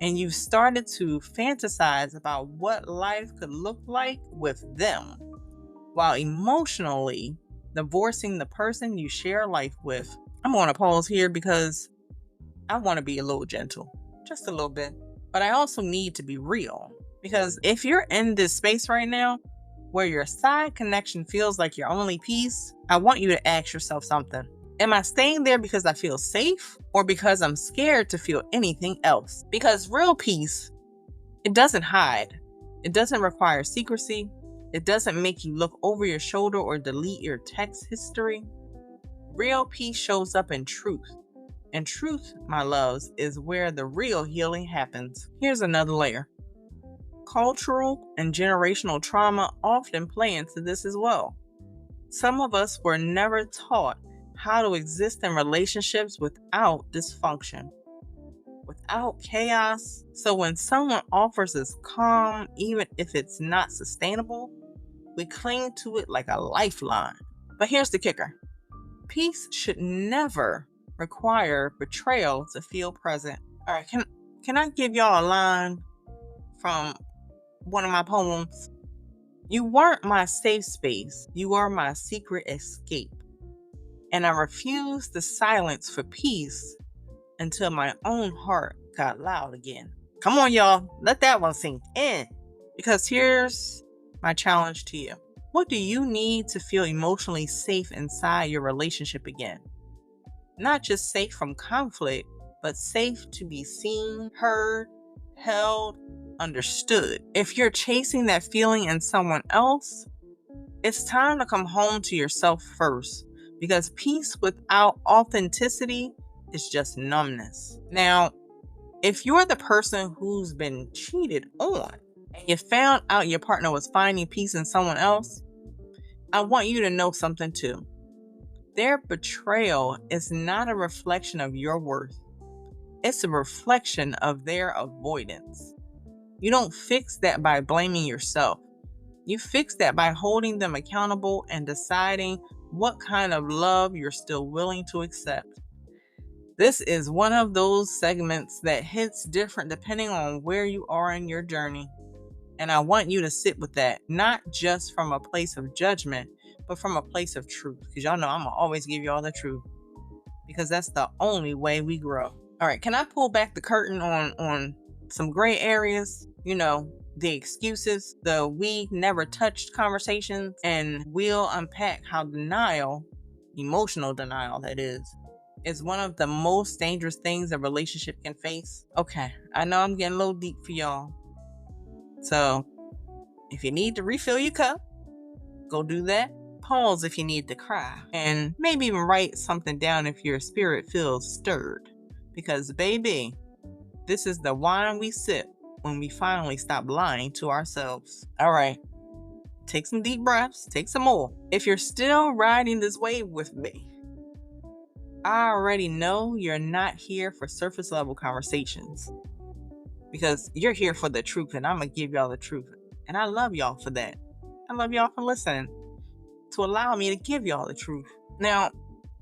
And you've started to fantasize about what life could look like with them, while emotionally divorcing the person you share life with. I'm going to pause here because I want to be a little gentle, just a little bit. But I also need to be real, because if you're in this space right now where your side connection feels like your only piece, I want you to ask yourself something. Am I staying there because I feel safe, or because I'm scared to feel anything else? Because real peace, it doesn't hide. It doesn't require secrecy. It doesn't make you look over your shoulder or delete your text history. Real peace shows up in truth. And truth, my loves, is where the real healing happens. Here's another layer. Cultural and generational trauma often play into this as well. Some of us were never taught how to exist in relationships without dysfunction, without chaos. So when someone offers us calm, even if it's not sustainable, we cling to it like a lifeline. But here's the kicker. Peace should never require betrayal to feel present. All right, can I give y'all a line from one of my poems? You weren't my safe space. You are my secret escape. And I refused the silence for peace until my own heart got loud again. Come on, y'all. Let that one sink in. Because here's my challenge to you. What do you need to feel emotionally safe inside your relationship again? Not just safe from conflict, but safe to be seen, heard, held, understood. If you're chasing that feeling in someone else, it's time to come home to yourself first, because peace without authenticity is just numbness. Now, if you're the person who's been cheated on and you found out your partner was finding peace in someone else, I want you to know something too. Their betrayal is not a reflection of your worth. It's a reflection of their avoidance. You don't fix that by blaming yourself. You fix that by holding them accountable and deciding what kind of love you're still willing to accept. This is one of those segments that hits different depending on where you are in your journey. And I want you to sit with that, not just from a place of judgment, but from a place of truth. Because y'all know I'm going to always give y'all the truth, because that's the only way we grow. All right, can I pull back the curtain on some gray areas? You know, the excuses, the we never touched conversations, and we'll unpack how denial, emotional denial that is one of the most dangerous things a relationship can face. Okay, I know I'm getting a little deep for y'all. So if you need to refill your cup, go do that. Pause if you need to cry, and maybe even write something down if your spirit feels stirred. Because baby, this is the wine we sip when we finally stop lying to ourselves. All right, take some deep breaths, take some more. If you're still riding this wave with me, I already know you're not here for surface level conversations, because you're here for the truth, and I'm gonna give y'all the truth. And I love y'all for that. I love y'all for listening, to allow me to give y'all the truth. Now,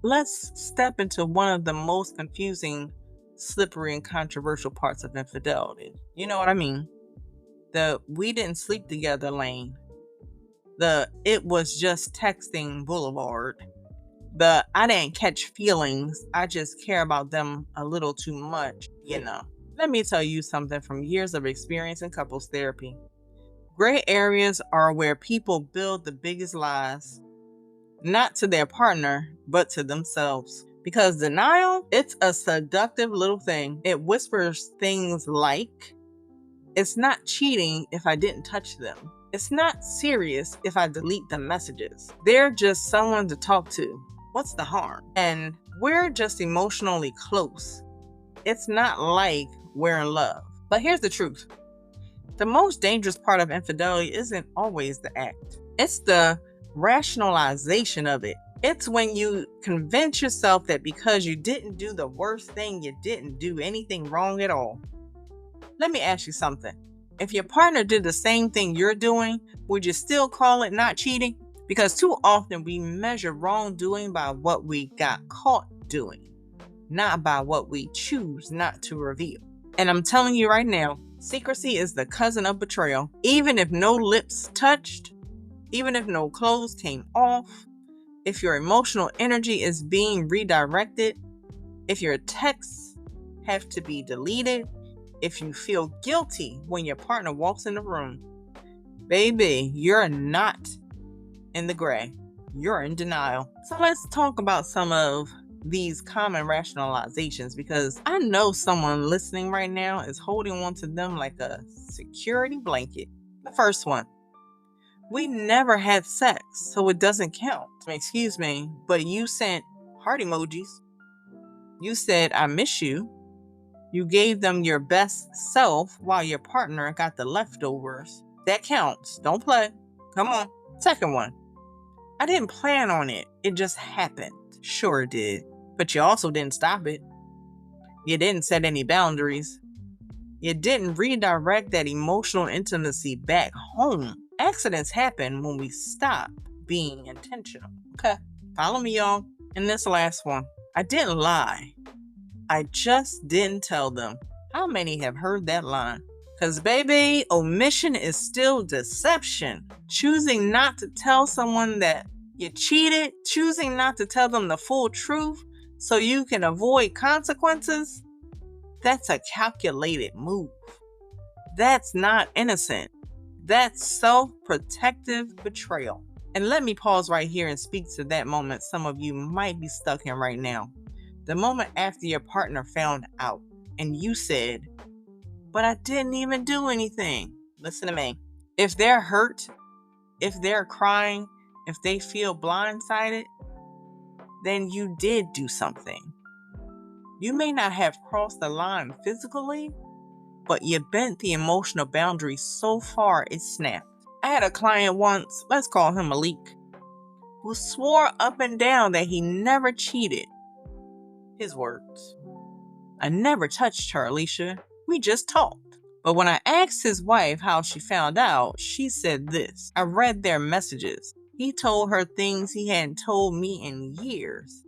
let's step into one of the most confusing, slippery, and controversial parts of infidelity. You know what I mean? The we didn't sleep together lane. The it was just texting boulevard. The I didn't catch feelings, I just care about them a little too much, you know. Let me tell you something from years of experience in couples therapy. Gray areas are where people build the biggest lies, not to their partner, but to themselves. Because denial, it's a seductive little thing. It whispers things like, it's not cheating if I didn't touch them. It's not serious if I delete the messages. They're just someone to talk to. What's the harm? And we're just emotionally close. It's not like we're in love. But here's the truth. The most dangerous part of infidelity isn't always the act. It's the rationalization of it. It's when you convince yourself that because you didn't do the worst thing, you didn't do anything wrong at all. Let me ask you something. If your partner did the same thing you're doing, would you still call it not cheating? Because too often we measure wrongdoing by what we got caught doing, not by what we choose not to reveal. And I'm telling you right now, secrecy is the cousin of betrayal. Even if no lips touched, even if no clothes came off, if your emotional energy is being redirected, if your texts have to be deleted, if you feel guilty when your partner walks in the room, baby, you're not in the gray. You're in denial. So let's talk about some of these common rationalizations, because I know someone listening right now is holding on to them like a security blanket. The first one. We never had sex, so it doesn't count. Excuse me, but you sent heart emojis. You said, I miss you. You gave them your best self while your partner got the leftovers. That counts. Don't play. Come on. Second one. I didn't plan on it. It just happened. Sure it did. But you also didn't stop it. You didn't set any boundaries. You didn't redirect that emotional intimacy back home. Accidents happen when we stop being intentional. Okay, follow me, y'all. And this last one, I didn't lie. I just didn't tell them. How many have heard that line? Because, baby, omission is still deception. Choosing not to tell someone that you cheated, choosing not to tell them the full truth so you can avoid consequences, that's a calculated move. That's not innocent. That's self-protective betrayal. And let me pause right here and speak to that moment some of you might be stuck in right now. The moment after your partner found out and you said, but I didn't even do anything. Listen to me. If they're hurt, if they're crying, if they feel blindsided, then you did do something. You may not have crossed the line physically, but you bent the emotional boundary so far it snapped. I had a client once, let's call him Malik, who swore up and down that he never cheated. His words. I never touched her, Alicia. We just talked. But when I asked his wife how she found out, she said this. I read their messages. He told her things he hadn't told me in years.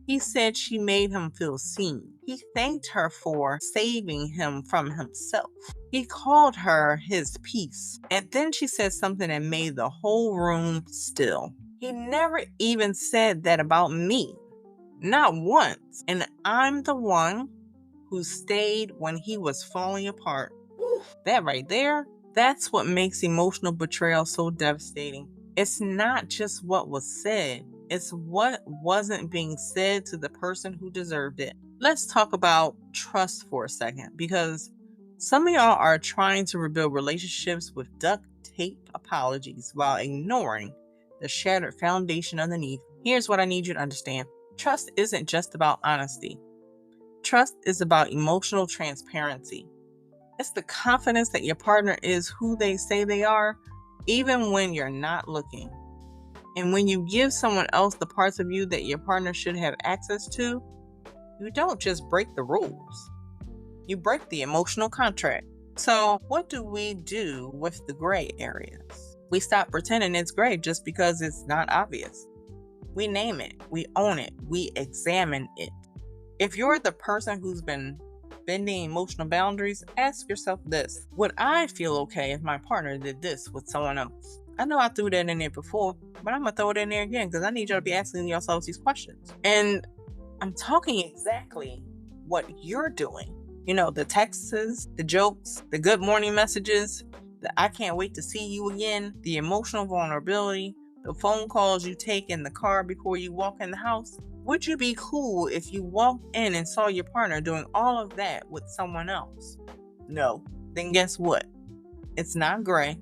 He said she made him feel seen. He thanked her for saving him from himself. He called her his peace. And then she said something that made the whole room still. He never even said that about me. Not once. And I'm the one who stayed when he was falling apart. That right there, that's what makes emotional betrayal so devastating. It's not just what was said, it's what wasn't being said to the person who deserved it. Let's talk about trust for a second, because some of y'all are trying to rebuild relationships with duct tape apologies while ignoring the shattered foundation underneath. Here's what I need you to understand. Trust isn't just about honesty. Trust is about emotional transparency. It's the confidence that your partner is who they say they are, even when you're not looking. And when you give someone else the parts of you that your partner should have access to, you don't just break the rules. You break the emotional contract. So what do we do with the gray areas? We stop pretending it's gray just because it's not obvious. We name it, we own it, we examine it. If you're the person who's been bending emotional boundaries, ask yourself this. Would I feel okay if my partner did this with someone else? I know I threw that in there before, but I'm going to throw it in there again because I need y'all to be asking yourselves these questions. And I'm talking exactly what you're doing. You know, the texts, the jokes, the good morning messages, the I can't wait to see you again, the emotional vulnerability, the phone calls you take in the car before you walk in the house. Would you be cool if you walked in and saw your partner doing all of that with someone else? No. Then guess what? It's not gray.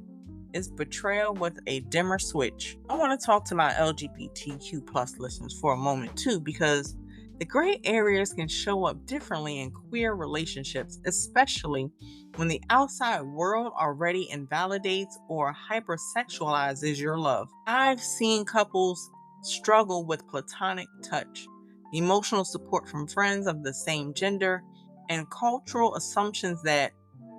It's betrayal with a dimmer switch. I want to talk to my LGBTQ plus listeners for a moment too, because the gray areas can show up differently in queer relationships, especially when the outside world already invalidates or hypersexualizes your love. I've seen couples struggle with platonic touch, emotional support from friends of the same gender, and cultural assumptions that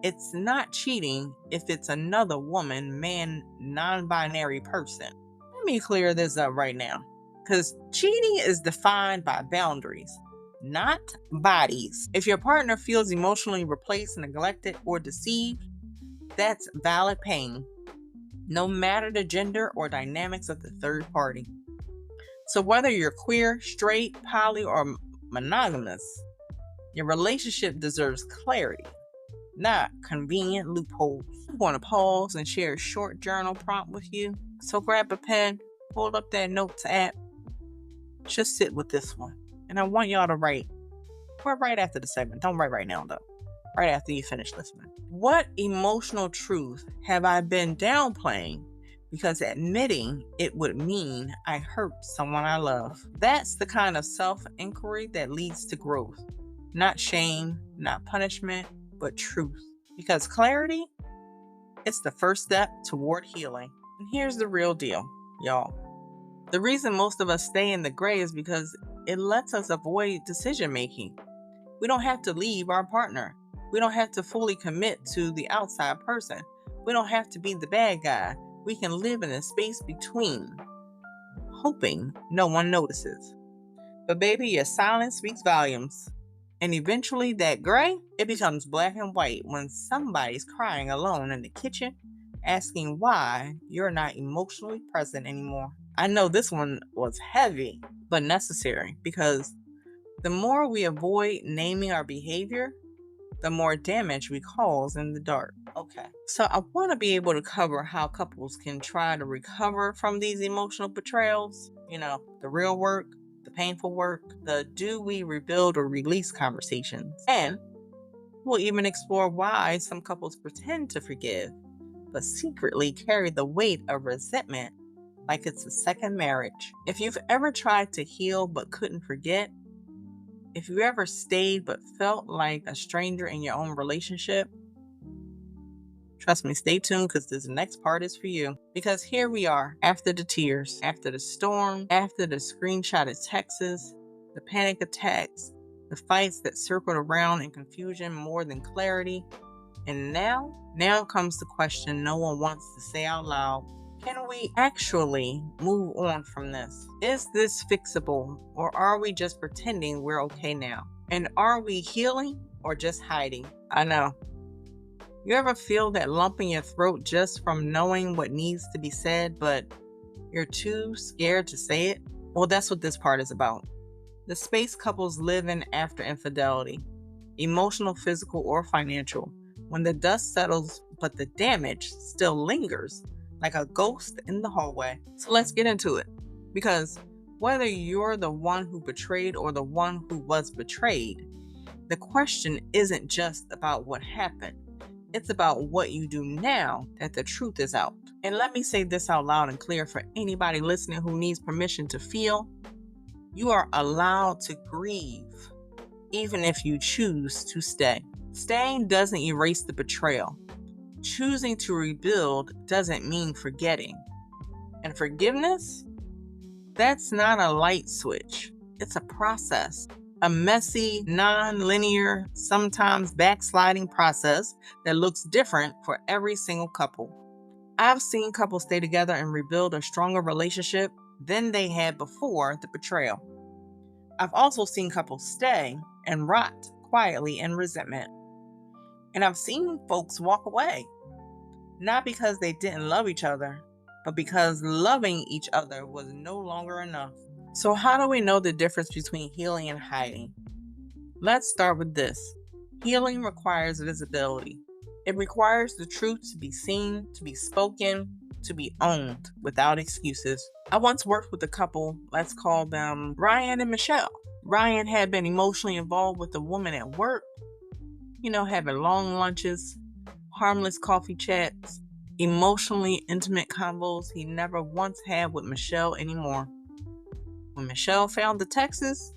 it's not cheating if it's another woman, man, non-binary person. Let me clear this up right now, because cheating is defined by boundaries, not bodies. If your partner feels emotionally replaced, neglected, or deceived, that's valid pain, no matter the gender or dynamics of the third party. So whether you're queer, straight, poly, or monogamous, your relationship deserves clarity, not convenient loopholes. I'm going to pause and share a short journal prompt with you. So grab a pen, pull up that notes app, just sit with this one. And I want y'all to write right after the segment. Don't write right now, though. Right after you finish listening. What emotional truth have I been downplaying because admitting it would mean I hurt someone I love? That's the kind of self-inquiry that leads to growth. Not shame, not punishment, but truth. Because clarity, it's the first step toward healing. And here's the real deal, y'all. The reason most of us stay in the gray is because it lets us avoid decision making. We don't have to leave our partner. We don't have to fully commit to the outside person. We don't have to be the bad guy. We can live in a space between, hoping no one notices. But baby, your silence speaks volumes. And eventually that gray, it becomes black and white when somebody's crying alone in the kitchen, asking why you're not emotionally present anymore. I know this one was heavy, but necessary, because the more we avoid naming our behavior, the more damage we cause in the dark. Okay. So I want to be able to cover how couples can try to recover from these emotional betrayals, the real work, the painful work, the do we rebuild or release conversations. And we'll even explore why some couples pretend to forgive, but secretly carry the weight of resentment like it's a second marriage. If you've ever tried to heal but couldn't forget, if you ever stayed but felt like a stranger in your own relationship, trust me, stay tuned, because this next part is for you. Because here we are, after the tears, after the storm, after the screenshotted texts, the panic attacks, the fights that circled around in confusion more than clarity. And now comes the question no one wants to say out loud. Can we actually move on from this? Is this fixable, or are we just pretending we're okay now? And are we healing or just hiding? I know. You ever feel that lump in your throat just from knowing what needs to be said, but you're too scared to say it? Well, that's what this part is about. The space couples live in after infidelity, emotional, physical, or financial, when the dust settles but the damage still lingers like a ghost in the hallway. So let's get into it. Because whether you're the one who betrayed or the one who was betrayed, the question isn't just about what happened. It's about what you do now that the truth is out. And let me say this out loud and clear for anybody listening who needs permission to feel. You are allowed to grieve, even if you choose to stay. Staying doesn't erase the betrayal. Choosing to rebuild doesn't mean forgetting. And forgiveness? That's not a light switch. It's a process. A messy, non-linear, sometimes backsliding process that looks different for every single couple. I've seen couples stay together and rebuild a stronger relationship than they had before the betrayal. I've also seen couples stay and rot quietly in resentment. And I've seen folks walk away, not because they didn't love each other, but because loving each other was no longer enough. So how do we know the difference between healing and hiding? Let's start with this. Healing requires visibility. It requires the truth to be seen, to be spoken, to be owned without excuses. I once worked with a couple, let's call them Ryan and Michelle. Ryan had been emotionally involved with a woman at work, having long lunches, harmless coffee chats, emotionally intimate convos he never once had with Michelle anymore. When Michelle found the texts,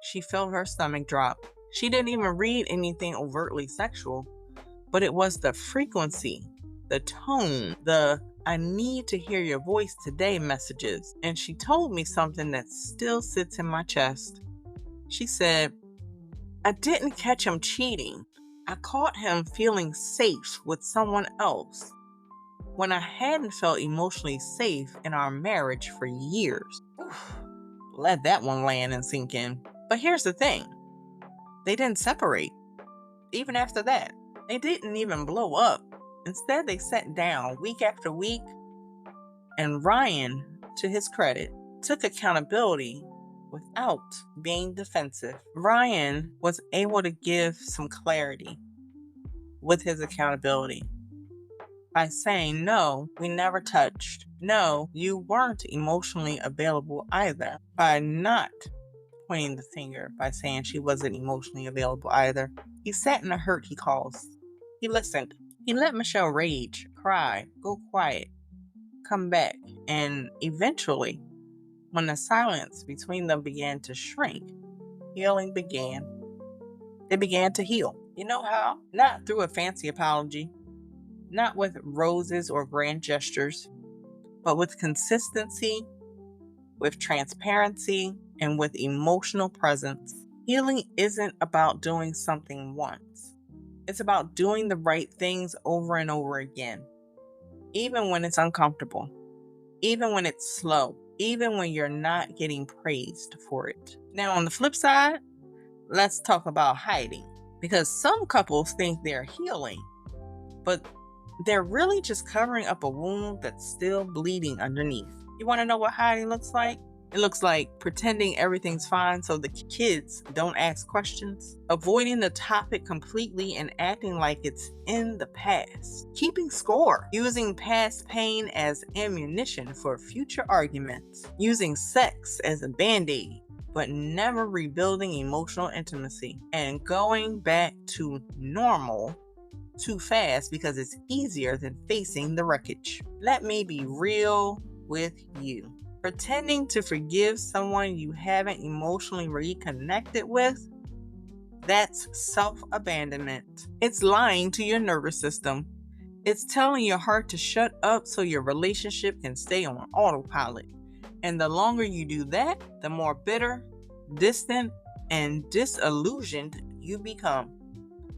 she felt her stomach drop. She didn't even read anything overtly sexual, but it was the frequency, the tone, the "I need to hear your voice today" messages. And she told me something that still sits in my chest. She said, "I didn't catch him cheating. I caught him feeling safe with someone else when I hadn't felt emotionally safe in our marriage for years." Oof. Let that one land and sink in. But here's the thing. They didn't separate. Even after that, they didn't even blow up. Instead, they sat down week after week, and Ryan, to his credit, took accountability without being defensive. Ryan was able to give some clarity with his accountability by saying, "No, we never touched. No, you weren't emotionally available either." By not pointing the finger, by saying she wasn't emotionally available either, he sat in the hurt he caused. He listened. He let Michelle rage, cry, go quiet, come back, and eventually, when the silence between them began to shrink, healing began. They began to heal. You know how? Not through a fancy apology, not with roses or grand gestures, but with consistency, with transparency, and with emotional presence. Healing isn't about doing something once. It's about doing the right things over and over again, even when it's uncomfortable, even when it's slow, even when you're not getting praised for it. Now, on the flip side, let's talk about hiding. Because some couples think they're healing, but they're really just covering up a wound that's still bleeding underneath. You want to know what hiding looks like? It looks like pretending everything's fine so the kids don't ask questions, avoiding the topic completely and acting like it's in the past, keeping score, using past pain as ammunition for future arguments, using sex as a band-aid, but never rebuilding emotional intimacy, and going back to normal too fast because it's easier than facing the wreckage. Let me be real with you. Pretending to forgive someone you haven't emotionally reconnected with, that's self-abandonment. It's lying to your nervous system. It's telling your heart to shut up so your relationship can stay on autopilot. And the longer you do that, the more bitter, distant, and disillusioned you become.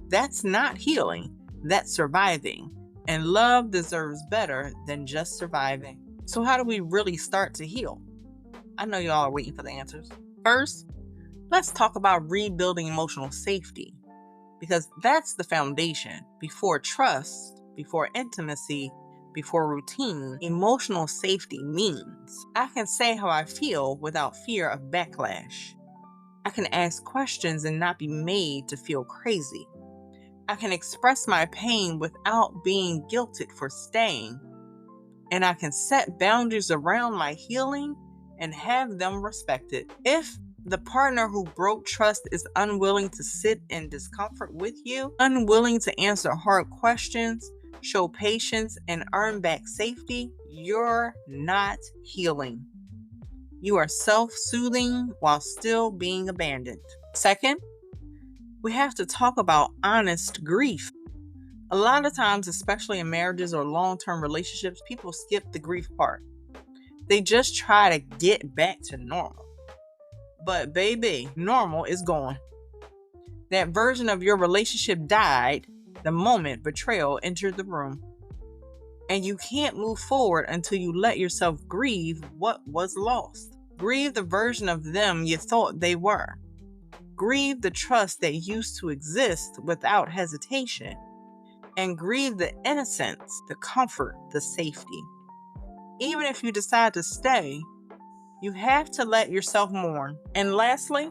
That's not healing. That's surviving. And love deserves better than just surviving. So how do we really start to heal? I know y'all are waiting for the answers. First, let's talk about rebuilding emotional safety, because that's the foundation. Before trust, before intimacy, before routine, emotional safety means I can say how I feel without fear of backlash. I can ask questions and not be made to feel crazy. I can express my pain without being guilted for staying. And I can set boundaries around my healing and have them respected. If the partner who broke trust is unwilling to sit in discomfort with you, unwilling to answer hard questions, show patience, and earn back safety, you're not healing. You are self-soothing while still being abandoned. Second, we have to talk about honest grief. A lot of times, especially in marriages or long-term relationships, people skip the grief part. They just try to get back to normal. But baby, normal is gone. That version of your relationship died the moment betrayal entered the room. And you can't move forward until you let yourself grieve what was lost. Grieve the version of them you thought they were. Grieve the trust that used to exist without hesitation. And grieve the innocence, the comfort, the safety. Even if you decide to stay, you have to let yourself mourn. And lastly,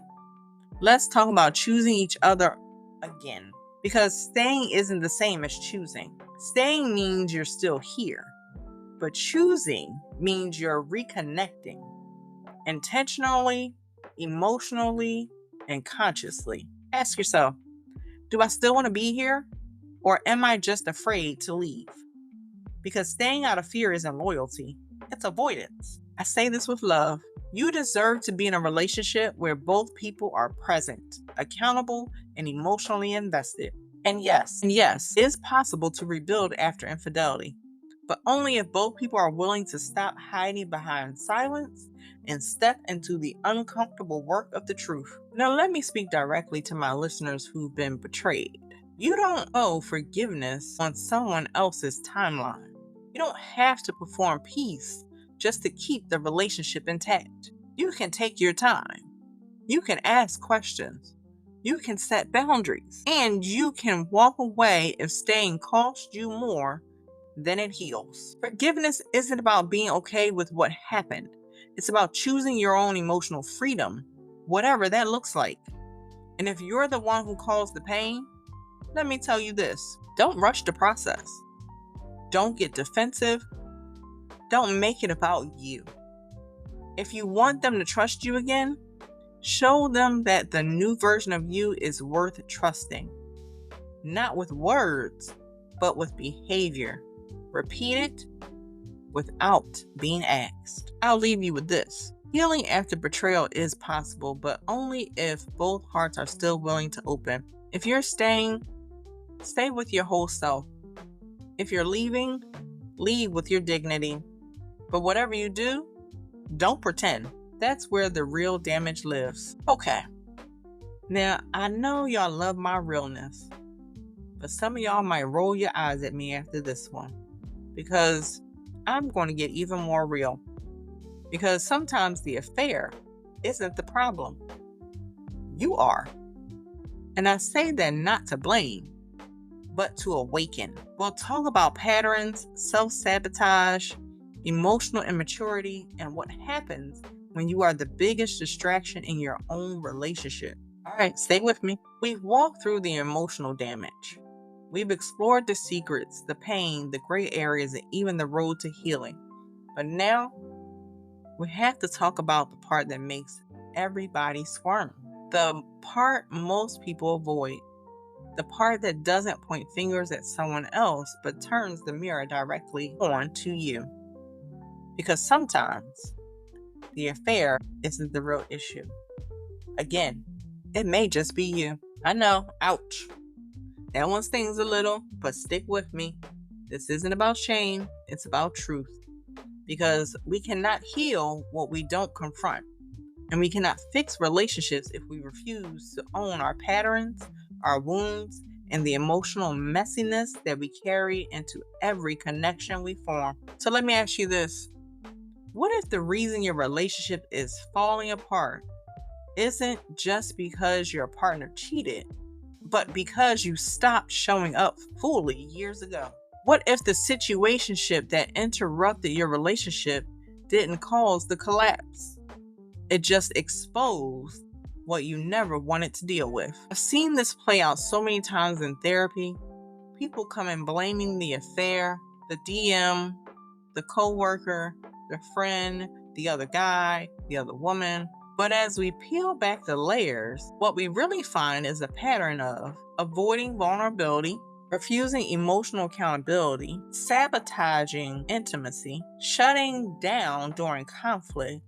let's talk about choosing each other again. Because staying isn't the same as choosing. Staying means you're still here. But choosing means you're reconnecting. Intentionally, emotionally, and consciously. Ask yourself, do I still want to be here? Or am I just afraid to leave? Because staying out of fear isn't loyalty, it's avoidance. I say this with love. You deserve to be in a relationship where both people are present, accountable, and emotionally invested. And yes, it is possible to rebuild after infidelity, but only if both people are willing to stop hiding behind silence and step into the uncomfortable work of the truth. Now, let me speak directly to my listeners who've been betrayed. You don't owe forgiveness on someone else's timeline. You don't have to perform peace just to keep the relationship intact. You can take your time. You can ask questions. You can set boundaries. And you can walk away if staying costs you more than it heals. Forgiveness isn't about being okay with what happened. It's about choosing your own emotional freedom, whatever that looks like. And if you're the one who caused the pain, let me tell you this. Don't rush the process. Don't get defensive. Don't make it about you. If you want them to trust you again, show them that the new version of you is worth trusting. Not with words, but with behavior. Repeat it without being asked. I'll leave you with this. Healing after betrayal is possible, but only if both hearts are still willing to open. If you're staying, stay with your whole self. If you're leaving, leave with your dignity. But whatever you do, don't pretend. That's where the real damage lives. Okay. Now, I know y'all love my realness, but some of y'all might roll your eyes at me after this one, because I'm going to get even more real. Because sometimes the affair isn't the problem. You are. And I say that not to blame, but to awaken. We'll talk about patterns, self-sabotage, emotional immaturity, and what happens when you are the biggest distraction in your own relationship. All right, stay with me. We've walked through the emotional damage. We've explored the secrets, the pain, the gray areas, and even the road to healing. But now, we have to talk about the part that makes everybody squirm. The part most people avoid. The part that doesn't point fingers at someone else, but turns the mirror directly on to you. Because sometimes the affair isn't the real issue. Again, it may just be you. I know, ouch. That one stings a little, but stick with me. This isn't about shame, it's about truth. Because we cannot heal what we don't confront. And we cannot fix relationships if we refuse to own our patterns, our wounds, and the emotional messiness that we carry into every connection we form. So let me ask you this. What if the reason your relationship is falling apart isn't just because your partner cheated, but because you stopped showing up fully years ago? What if the situationship that interrupted your relationship didn't cause the collapse? It just exposed what you never wanted to deal with. I've seen this play out so many times in therapy. People come in blaming the affair, the DM, the coworker, the friend, the other guy, the other woman. But as we peel back the layers, what we really find is a pattern of avoiding vulnerability, refusing emotional accountability, sabotaging intimacy, shutting down during conflict,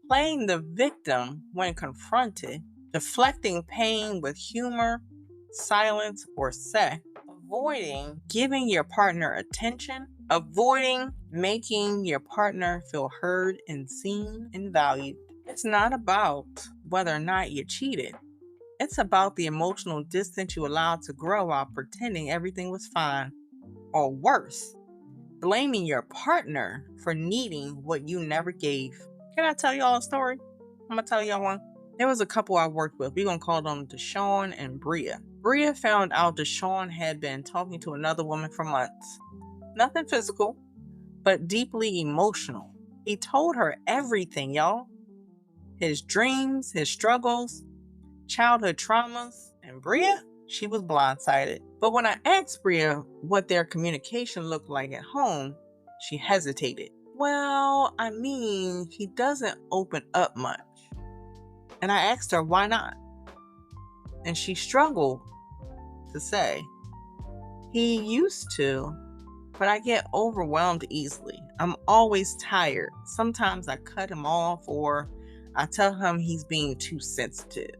playing the victim when confronted, deflecting pain with humor, silence, or sex, avoiding giving your partner attention, avoiding making your partner feel heard and seen and valued. It's not about whether or not you cheated. It's about the emotional distance you allowed to grow while pretending everything was fine. Or worse, blaming your partner for needing what you never gave. Can I tell y'all a story? I'm going to tell y'all one. There was a couple I worked with. We're going to call them Deshawn and Bria. Bria found out Deshawn had been talking to another woman for months. Nothing physical, but deeply emotional. He told her everything, y'all. His dreams, his struggles, childhood traumas. And Bria, she was blindsided. But when I asked Bria what their communication looked like at home, she hesitated. Well, I mean, he doesn't open up much. And I asked her why not. And she struggled to say, he used to, but I get overwhelmed easily. I'm always tired. Sometimes I cut him off or I tell him he's being too sensitive.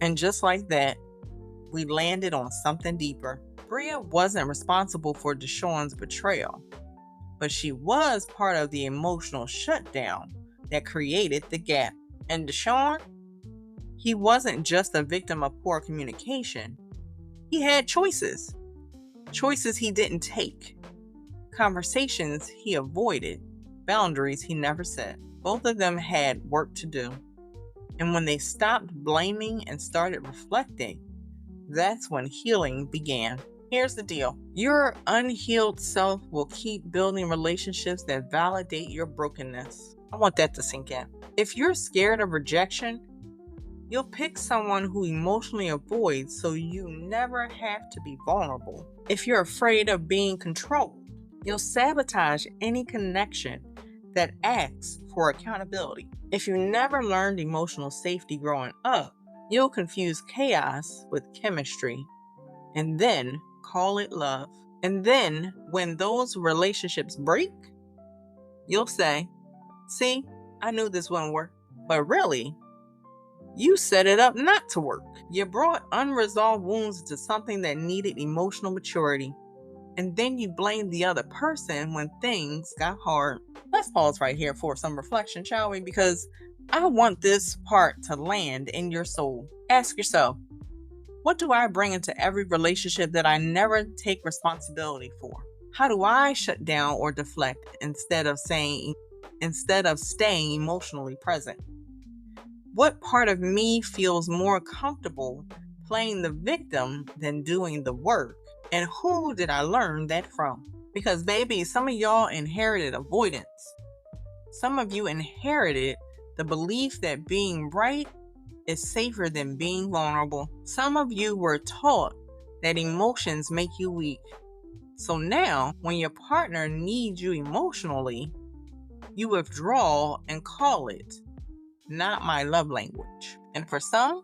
And just like that, we landed on something deeper. Bria wasn't responsible for Deshawn's betrayal, but she was part of the emotional shutdown that created the gap. And Deshawn, he wasn't just a victim of poor communication. He had choices he didn't take, conversations he avoided, boundaries he never set. Both of them had work to do. And when they stopped blaming and started reflecting, that's when healing began. Here's the deal. Your unhealed self will keep building relationships that validate your brokenness. I want that to sink in. If you're scared of rejection, you'll pick someone who emotionally avoids so you never have to be vulnerable. If you're afraid of being controlled, you'll sabotage any connection that asks for accountability. If you never learned emotional safety growing up, you'll confuse chaos with chemistry and then call it love. And then when those relationships break, you'll say, see, I knew this wouldn't work. But really, you set it up not to work. You brought unresolved wounds to something that needed emotional maturity. And then you blame the other person when things got hard. Let's pause right here for some reflection, shall we? Because I want this part to land in your soul. Ask yourself, what do I bring into every relationship that I never take responsibility for? How do I shut down or deflect instead of saying, instead of staying emotionally present? What part of me feels more comfortable playing the victim than doing the work? And who did I learn that from? Because, baby, some of y'all inherited avoidance. Some of you inherited the belief that being right is safer than being vulnerable. Some of you were taught that emotions make you weak. So now, when your partner needs you emotionally, you withdraw and call it not my love language. And for some,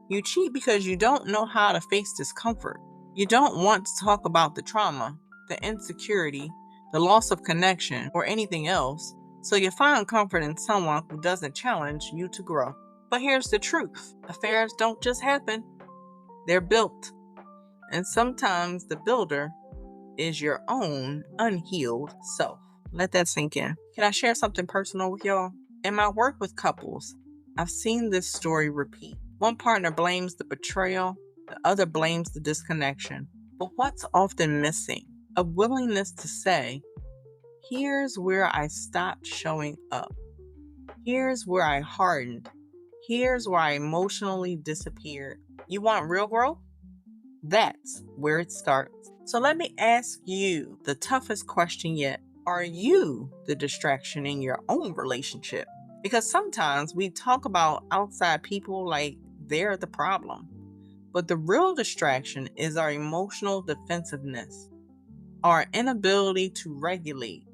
you cheat because you don't know how to face discomfort. You don't want to talk about the trauma, the insecurity, the loss of connection, or anything else, so you find comfort in someone who doesn't challenge you to grow. But here's the truth. Affairs don't just happen. They're built. And sometimes the builder is your own unhealed self. Let that sink in. Can I share something personal with y'all? In my work with couples, I've seen this story repeat. One partner blames the betrayal, the other blames the disconnection. But what's often missing? A willingness to say, here's where I stopped showing up. Here's where I hardened. Here's where I emotionally disappeared. You want real growth? That's where it starts. So let me ask you the toughest question yet. Are you the distraction in your own relationship? Because sometimes we talk about outside people like they're the problem. But the real distraction is our emotional defensiveness, our inability to regulate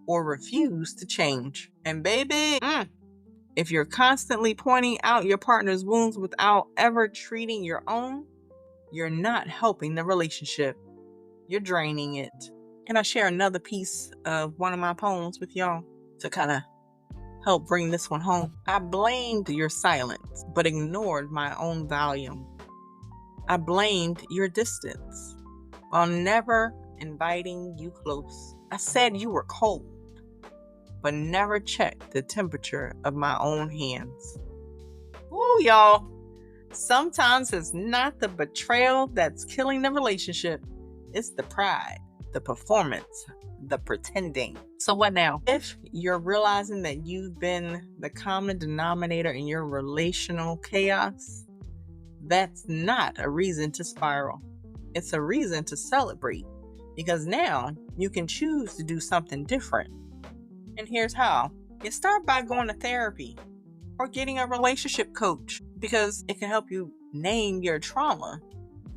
or refuse to change. And baby, if you're constantly pointing out your partner's wounds without ever treating your own, you're not helping the relationship. You're draining it. Can I share another piece of one of my poems with y'all to kind of help bring this one home? I blamed your silence, but ignored my own volume. I blamed your distance while never inviting you close. I said you were cold, but never checked the temperature of my own hands. Ooh, y'all. Sometimes it's not the betrayal that's killing the relationship. It's the pride, the performance, the pretending. So what now? If you're realizing that you've been the common denominator in your relational chaos, that's not a reason to spiral. It's a reason to celebrate, because now you can choose to do something different. And here's how. You start by going to therapy or getting a relationship coach, because it can help you name your trauma,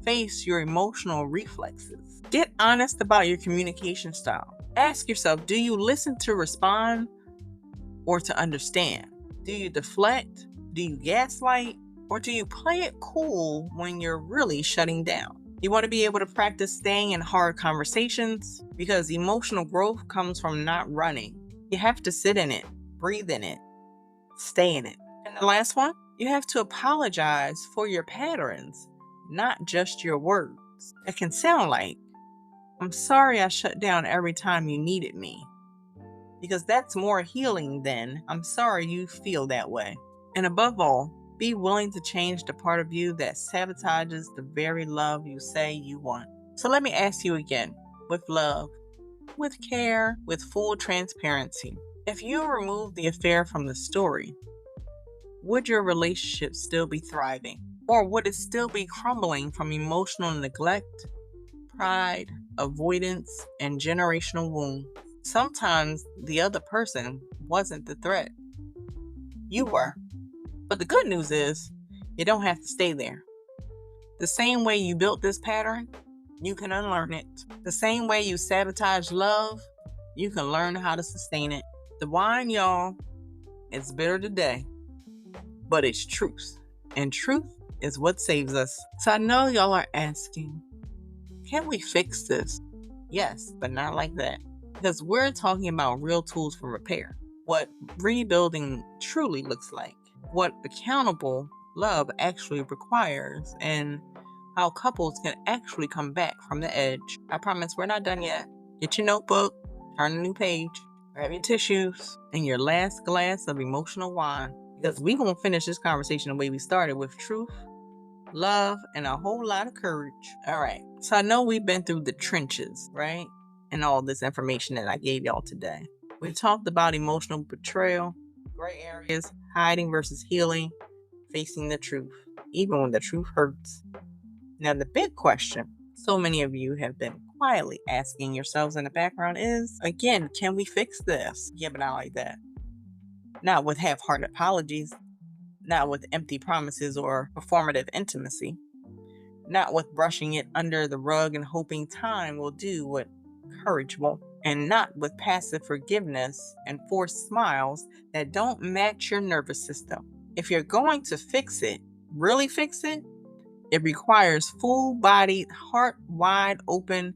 face your emotional reflexes. Get honest about your communication style. Ask yourself, do you listen to respond or to understand? Do you deflect? Do you gaslight? Or do you play it cool when you're really shutting down? You want to be able to practice staying in hard conversations, because emotional growth comes from not running. You have to sit in it, breathe in it, stay in it. And the last one, you have to apologize for your patterns, not just your words. It can sound like, I'm sorry I shut down every time you needed me, because that's more healing than, I'm sorry you feel that way. And above all, be willing to change the part of you that sabotages the very love you say you want. So let me ask you again, with love, with care, with full transparency. If you remove the affair from the story, would your relationship still be thriving? Or would it still be crumbling from emotional neglect, pride, avoidance, and generational wounds? Sometimes the other person wasn't the threat. You were. But the good news is, you don't have to stay there. The same way you built this pattern, you can unlearn it. The same way you sabotage love, you can learn how to sustain it. The wine, y'all, it's bitter today, but it's truth. And truth is what saves us. So I know y'all are asking, can we fix this? Yes, but not like that. Because we're talking about real tools for repair. What rebuilding truly looks like. What accountable love actually requires, and how couples can actually come back from the edge. I promise we're not done yet. Get your notebook, turn a new page, grab your tissues, and your last glass of emotional wine. Because we're going to finish this conversation the way we started, with truth, love, and a whole lot of courage. All right. So I know we've been through the trenches, right? And all this information that I gave y'all today. We talked about emotional betrayal, gray areas, hiding versus healing, facing the truth, even when the truth hurts. Now, the big question so many of you have been quietly asking yourselves in the background is, again, can we fix this? Yeah, but not like that. Not with half-hearted apologies, not with empty promises or performative intimacy, not with brushing it under the rug and hoping time will do what courage won't, and not with passive forgiveness and forced smiles that don't match your nervous system. If you're going to fix it, really fix it, it requires full-bodied, heart wide open,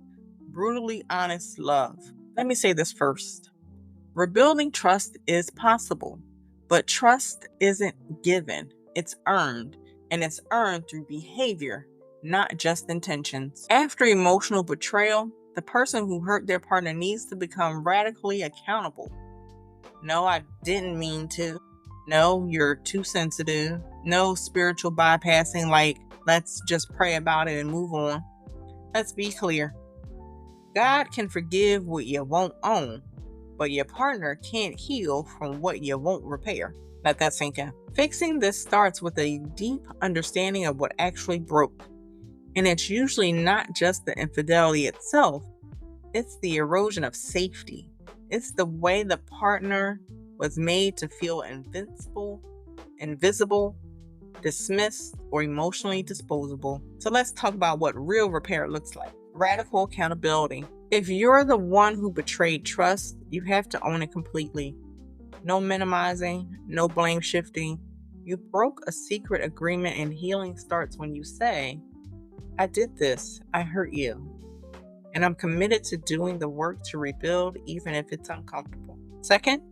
brutally honest love. Let me say this first. Rebuilding trust is possible, but trust isn't given, it's earned, and it's earned through behavior, not just intentions. After emotional betrayal, the person who hurt their partner needs to become radically accountable. No, I didn't mean to. No, you're too sensitive. No spiritual bypassing like, let's just pray about it and move on. Let's be clear. God can forgive what you won't own, but your partner can't heal from what you won't repair. Let that sink in. Fixing this starts with a deep understanding of what actually broke. And it's usually not just the infidelity itself, it's the erosion of safety. It's the way the partner was made to feel invincible, invisible, dismissed, or emotionally disposable. So let's talk about what real repair looks like. Radical accountability. If you're the one who betrayed trust, you have to own it completely. No minimizing, no blame shifting. You broke a secret agreement, and healing starts when you say, I did this, I hurt you, and I'm committed to doing the work to rebuild even if it's uncomfortable. Second,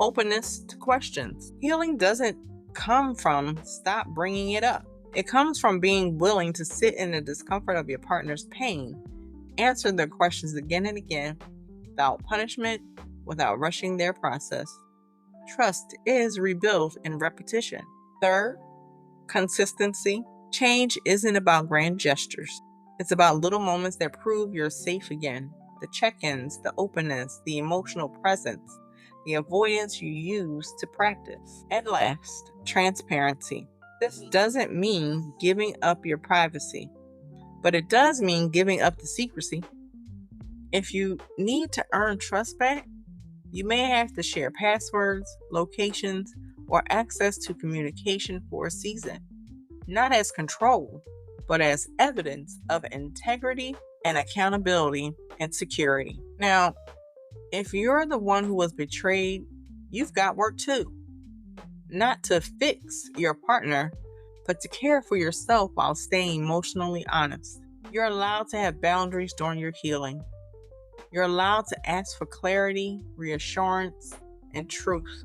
openness to questions. Healing doesn't come from stop bringing it up. It comes from being willing to sit in the discomfort of your partner's pain, answer their questions again and again, without punishment, without rushing their process. Trust is rebuilt in repetition. Third, consistency. Change isn't about grand gestures. It's about little moments that prove you're safe again. The check-ins, the openness, the emotional presence, the avoidance you use to practice. At last, transparency. This doesn't mean giving up your privacy, but it does mean giving up the secrecy. If you need to earn trust back, you may have to share passwords, locations, or access to communication for a season. Not as control, but as evidence of integrity and accountability and security. Now, if you're the one who was betrayed, you've got work too. Not to fix your partner, but to care for yourself while staying emotionally honest. You're allowed to have boundaries during your healing. You're allowed to ask for clarity, reassurance, and truth.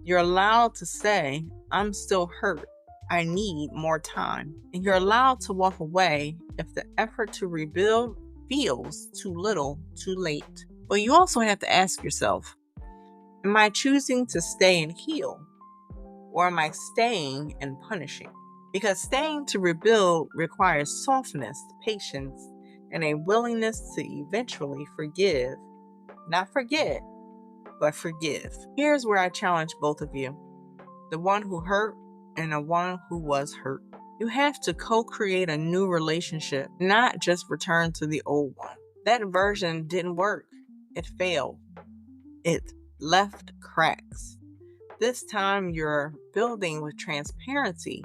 You're allowed to say, I'm still hurt. I need more time. And you're allowed to walk away if the effort to rebuild feels too little, too late. But you also have to ask yourself, am I choosing to stay and heal? Or am I staying and punishing? Because staying to rebuild requires softness, patience, and a willingness to eventually forgive. Not forget, but forgive. Here's where I challenge both of you. The one who hurt and the one who was hurt. You have to co-create a new relationship, not just return to the old one. That version didn't work. It failed. It left cracks. This time you're building with transparency,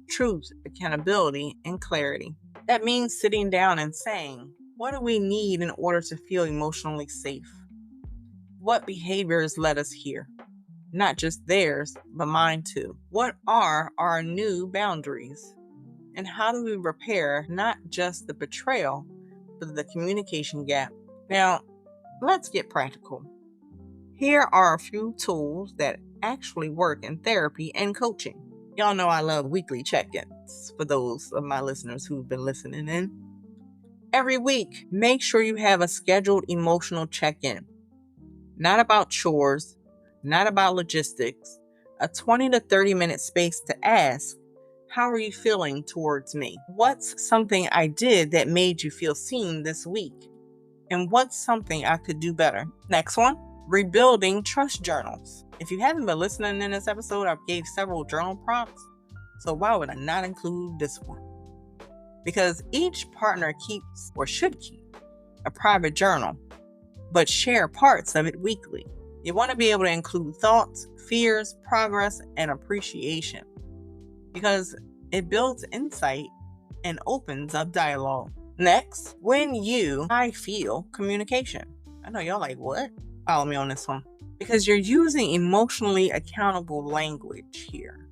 truth, accountability, and clarity. That means sitting down and saying, what do we need in order to feel emotionally safe? What behaviors led us here? Not just theirs, but mine too. What are our new boundaries? And how do we repair not just the betrayal, but the communication gap? Now, let's get practical. Here are a few tools that actually work in therapy and coaching. Y'all know I love weekly check-ins for those of my listeners who've been listening in. Every week, make sure you have a scheduled emotional check-in. Not about chores, not about logistics, a 20 to 30 minute space to ask, how are you feeling towards me? What's something I did that made you feel seen this week? And what's something I could do better? Next one, rebuilding trust journals. If you haven't been listening in this episode, I gave several journal prompts. So why would I not include this one? Because each partner keeps or should keep a private journal, but share parts of it weekly. You want to be able to include thoughts, fears, progress, and appreciation because it builds insight and opens up dialogue. Next, I feel communication. I know y'all like, what? Follow me on this one. Because you're using emotionally accountable language here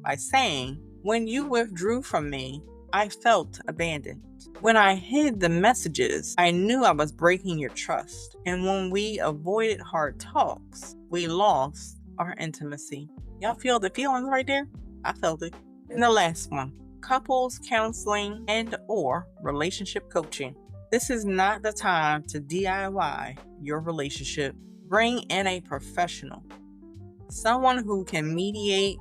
by saying, when you withdrew from me, I felt abandoned. When I hid the messages, I knew I was breaking your trust. And when we avoided hard talks, we lost our intimacy. Y'all feel the feelings right there? I felt it. And the last one, couples counseling and or relationship coaching. This is not the time to DIY your relationship. Bring in a professional, someone who can mediate,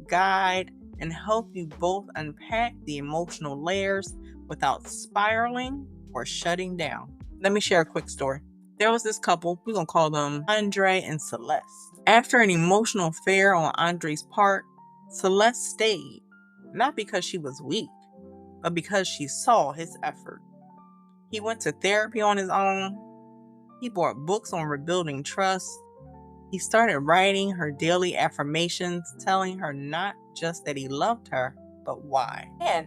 guide, and help you both unpack the emotional layers without spiraling or shutting down. Let me share a quick story. There was this couple, we're going to call them Andre and Celeste. After an emotional affair on Andre's part, Celeste stayed, not because she was weak, but because she saw his effort. He went to therapy on his own. He bought books on rebuilding trust. He started writing her daily affirmations, telling her not just that he loved her, but why. And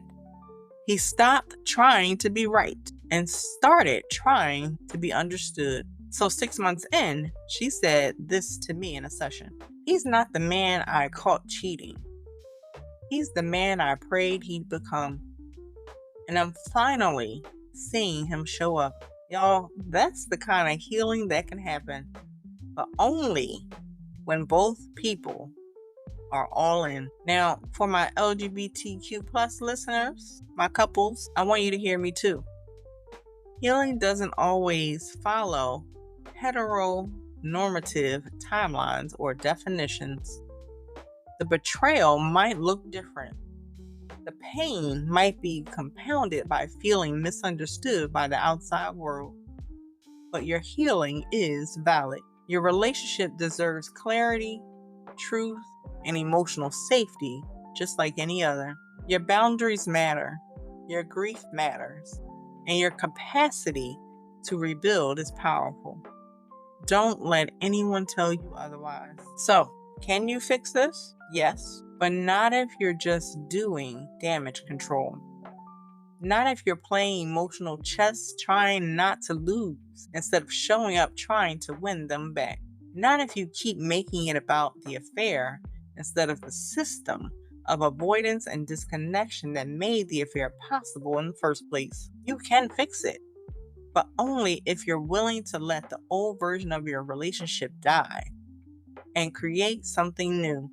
he stopped trying to be right and started trying to be understood. So 6 months in, she said this to me in a session. He's not the man I caught cheating. He's the man I prayed he'd become. And I'm finally seeing him show up. Y'all, that's the kind of healing that can happen, but only when both people are all in. Now, for my LGBTQ plus listeners, my couples, I want you to hear me too. Healing doesn't always follow heteronormative timelines or definitions. The betrayal might look different. The pain might be compounded by feeling misunderstood by the outside world, but your healing is valid. Your relationship deserves clarity, truth, and emotional safety, just like any other. Your boundaries matter, your grief matters, and your capacity to rebuild is powerful. Don't let anyone tell you otherwise. So, can you fix this? Yes, but not if you're just doing damage control. Not if you're playing emotional chess trying not to lose instead of showing up trying to win them back. Not if you keep making it about the affair instead of the system of avoidance and disconnection that made the affair possible in the first place. You can fix it, but only if you're willing to let the old version of your relationship die and create something new,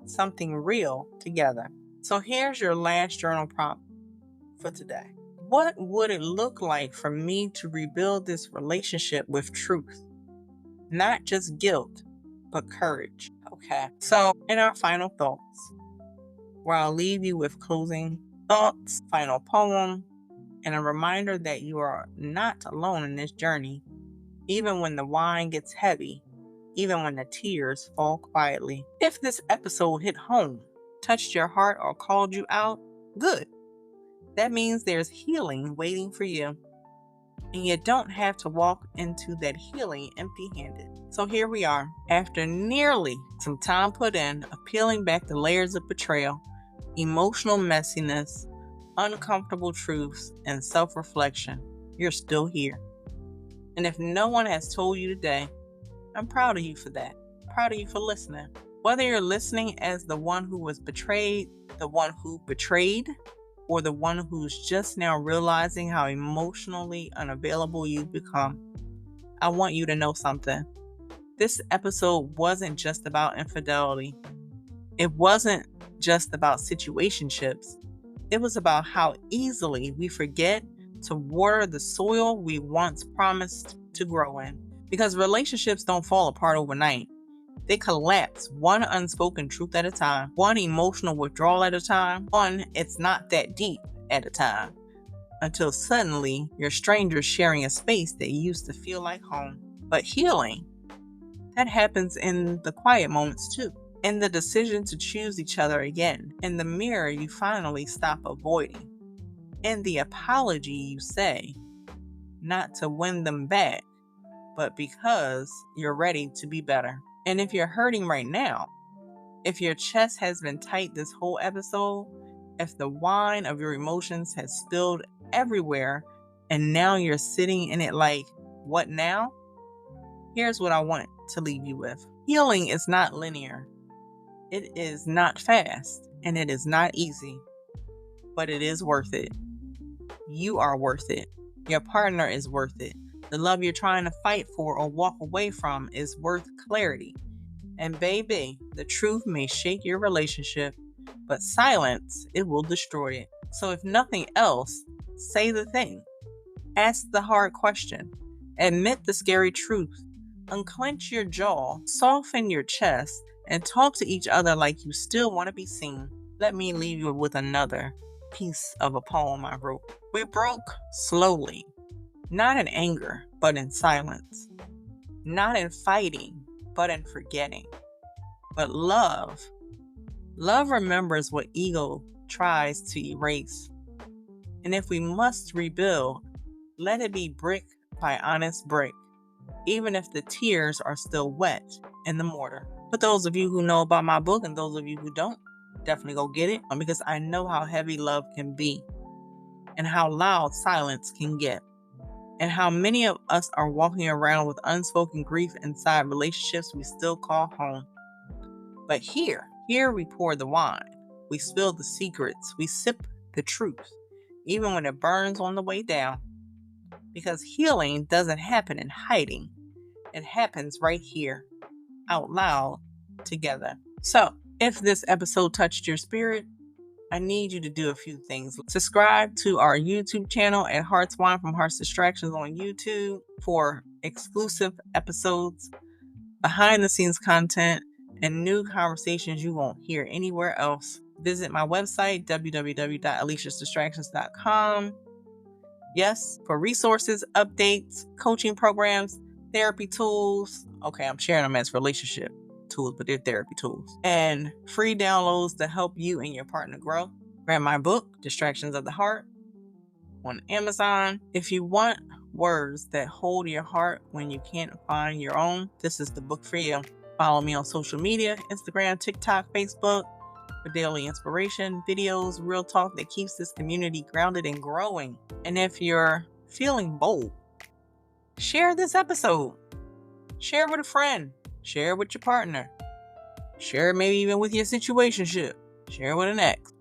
something real together. So here's your last journal prompt for today. What would it look like for me to rebuild this relationship with truth? Not just guilt, but courage. Okay. So in our final thoughts, where I'll leave you with closing thoughts, final poem, and a reminder that you are not alone in this journey, even when the wine gets heavy, even when the tears fall quietly. If this episode hit home, touched your heart, or called you out, good. That means there's healing waiting for you. And you don't have to walk into that healing empty-handed. So here we are, after nearly some time put in of peeling back the layers of betrayal, emotional messiness, uncomfortable truths, and self-reflection. You're still here. And if no one has told you today, I'm proud of you for that. Proud of you for listening. Whether you're listening as the one who was betrayed, the one who betrayed, or the one who's just now realizing how emotionally unavailable you've become, I want you to know something. This episode wasn't just about infidelity. It wasn't just about situationships. It was about how easily we forget to water the soil we once promised to grow in. Because relationships don't fall apart overnight. They collapse one unspoken truth at a time, one emotional withdrawal at a time, one it's not that deep at a time, until suddenly you're strangers sharing a space that used to feel like home. But healing That happens in the quiet moments too. In the decision to choose each other again. In the mirror you finally stop avoiding. In the apology you say, not to win them back, but because you're ready to be better. And if you're hurting right now, if your chest has been tight this whole episode, if the wine of your emotions has spilled everywhere and now you're sitting in it like, what now? Here's what I want to leave you with. Healing is not linear. It is not fast, and it is not easy, but it is worth it. You are worth it. Your partner is worth it. The love you're trying to fight for or walk away from is worth clarity. And baby, the truth may shake your relationship, but silence, it will destroy it. So if nothing else, say the thing. Ask the hard question. Admit the scary truth. Unclench your jaw, soften your chest, and talk to each other like you still want to be seen. Let me leave you with another piece of a poem I wrote. We broke slowly, not in anger, but in silence. Not in fighting, but in forgetting. But love remembers what ego tries to erase. And if we must rebuild, let it be brick by honest brick, even if the tears are still wet in the mortar. For those of you who know about my book and those of you who don't, definitely go get it, because I know how heavy love can be and how loud silence can get and how many of us are walking around with unspoken grief inside relationships we still call home. But here we pour the wine, we spill the secrets, we sip the truth, even when it burns on the way down. Because healing doesn't happen in hiding. It happens right here, out loud, together. So, if this episode touched your spirit, I need you to do a few things. Subscribe to our YouTube channel at Hearts Wine from Hearts Distractions on YouTube for exclusive episodes, behind the scenes content, and new conversations you won't hear anywhere else. Visit my website, www.aliciasdistractions.com. Yes, for resources, updates, coaching programs, therapy tools. Okay, I'm sharing them as relationship tools, but they're therapy tools. And free downloads to help you and your partner grow. Grab my book, Distractions of the Heart, on Amazon. If you want words that hold your heart when you can't find your own, this is the book for you. Follow me on social media, Instagram, TikTok, Facebook, for daily inspiration, videos, real talk that keeps this community grounded and growing. And if you're feeling bold, share this episode. Share it with a friend. Share it with your partner. Share it maybe even with your situationship. Share it with an ex.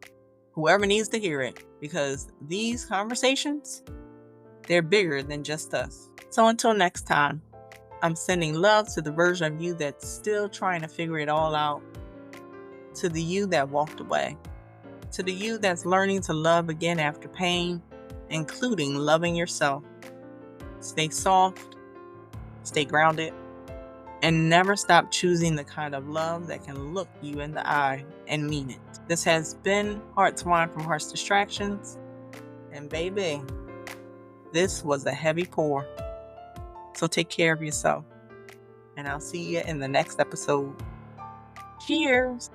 Whoever needs to hear it. Because these conversations, they're bigger than just us. So until next time, I'm sending love to the version of you that's still trying to figure it all out. To the you that walked away. To the you that's learning to love again after pain, including loving yourself. Stay soft, stay grounded, and never stop choosing the kind of love that can look you in the eye and mean it. This has been Hearts Wine from Hearts Distractions. And baby, this was a heavy pour. So take care of yourself. And I'll see you in the next episode. Cheers!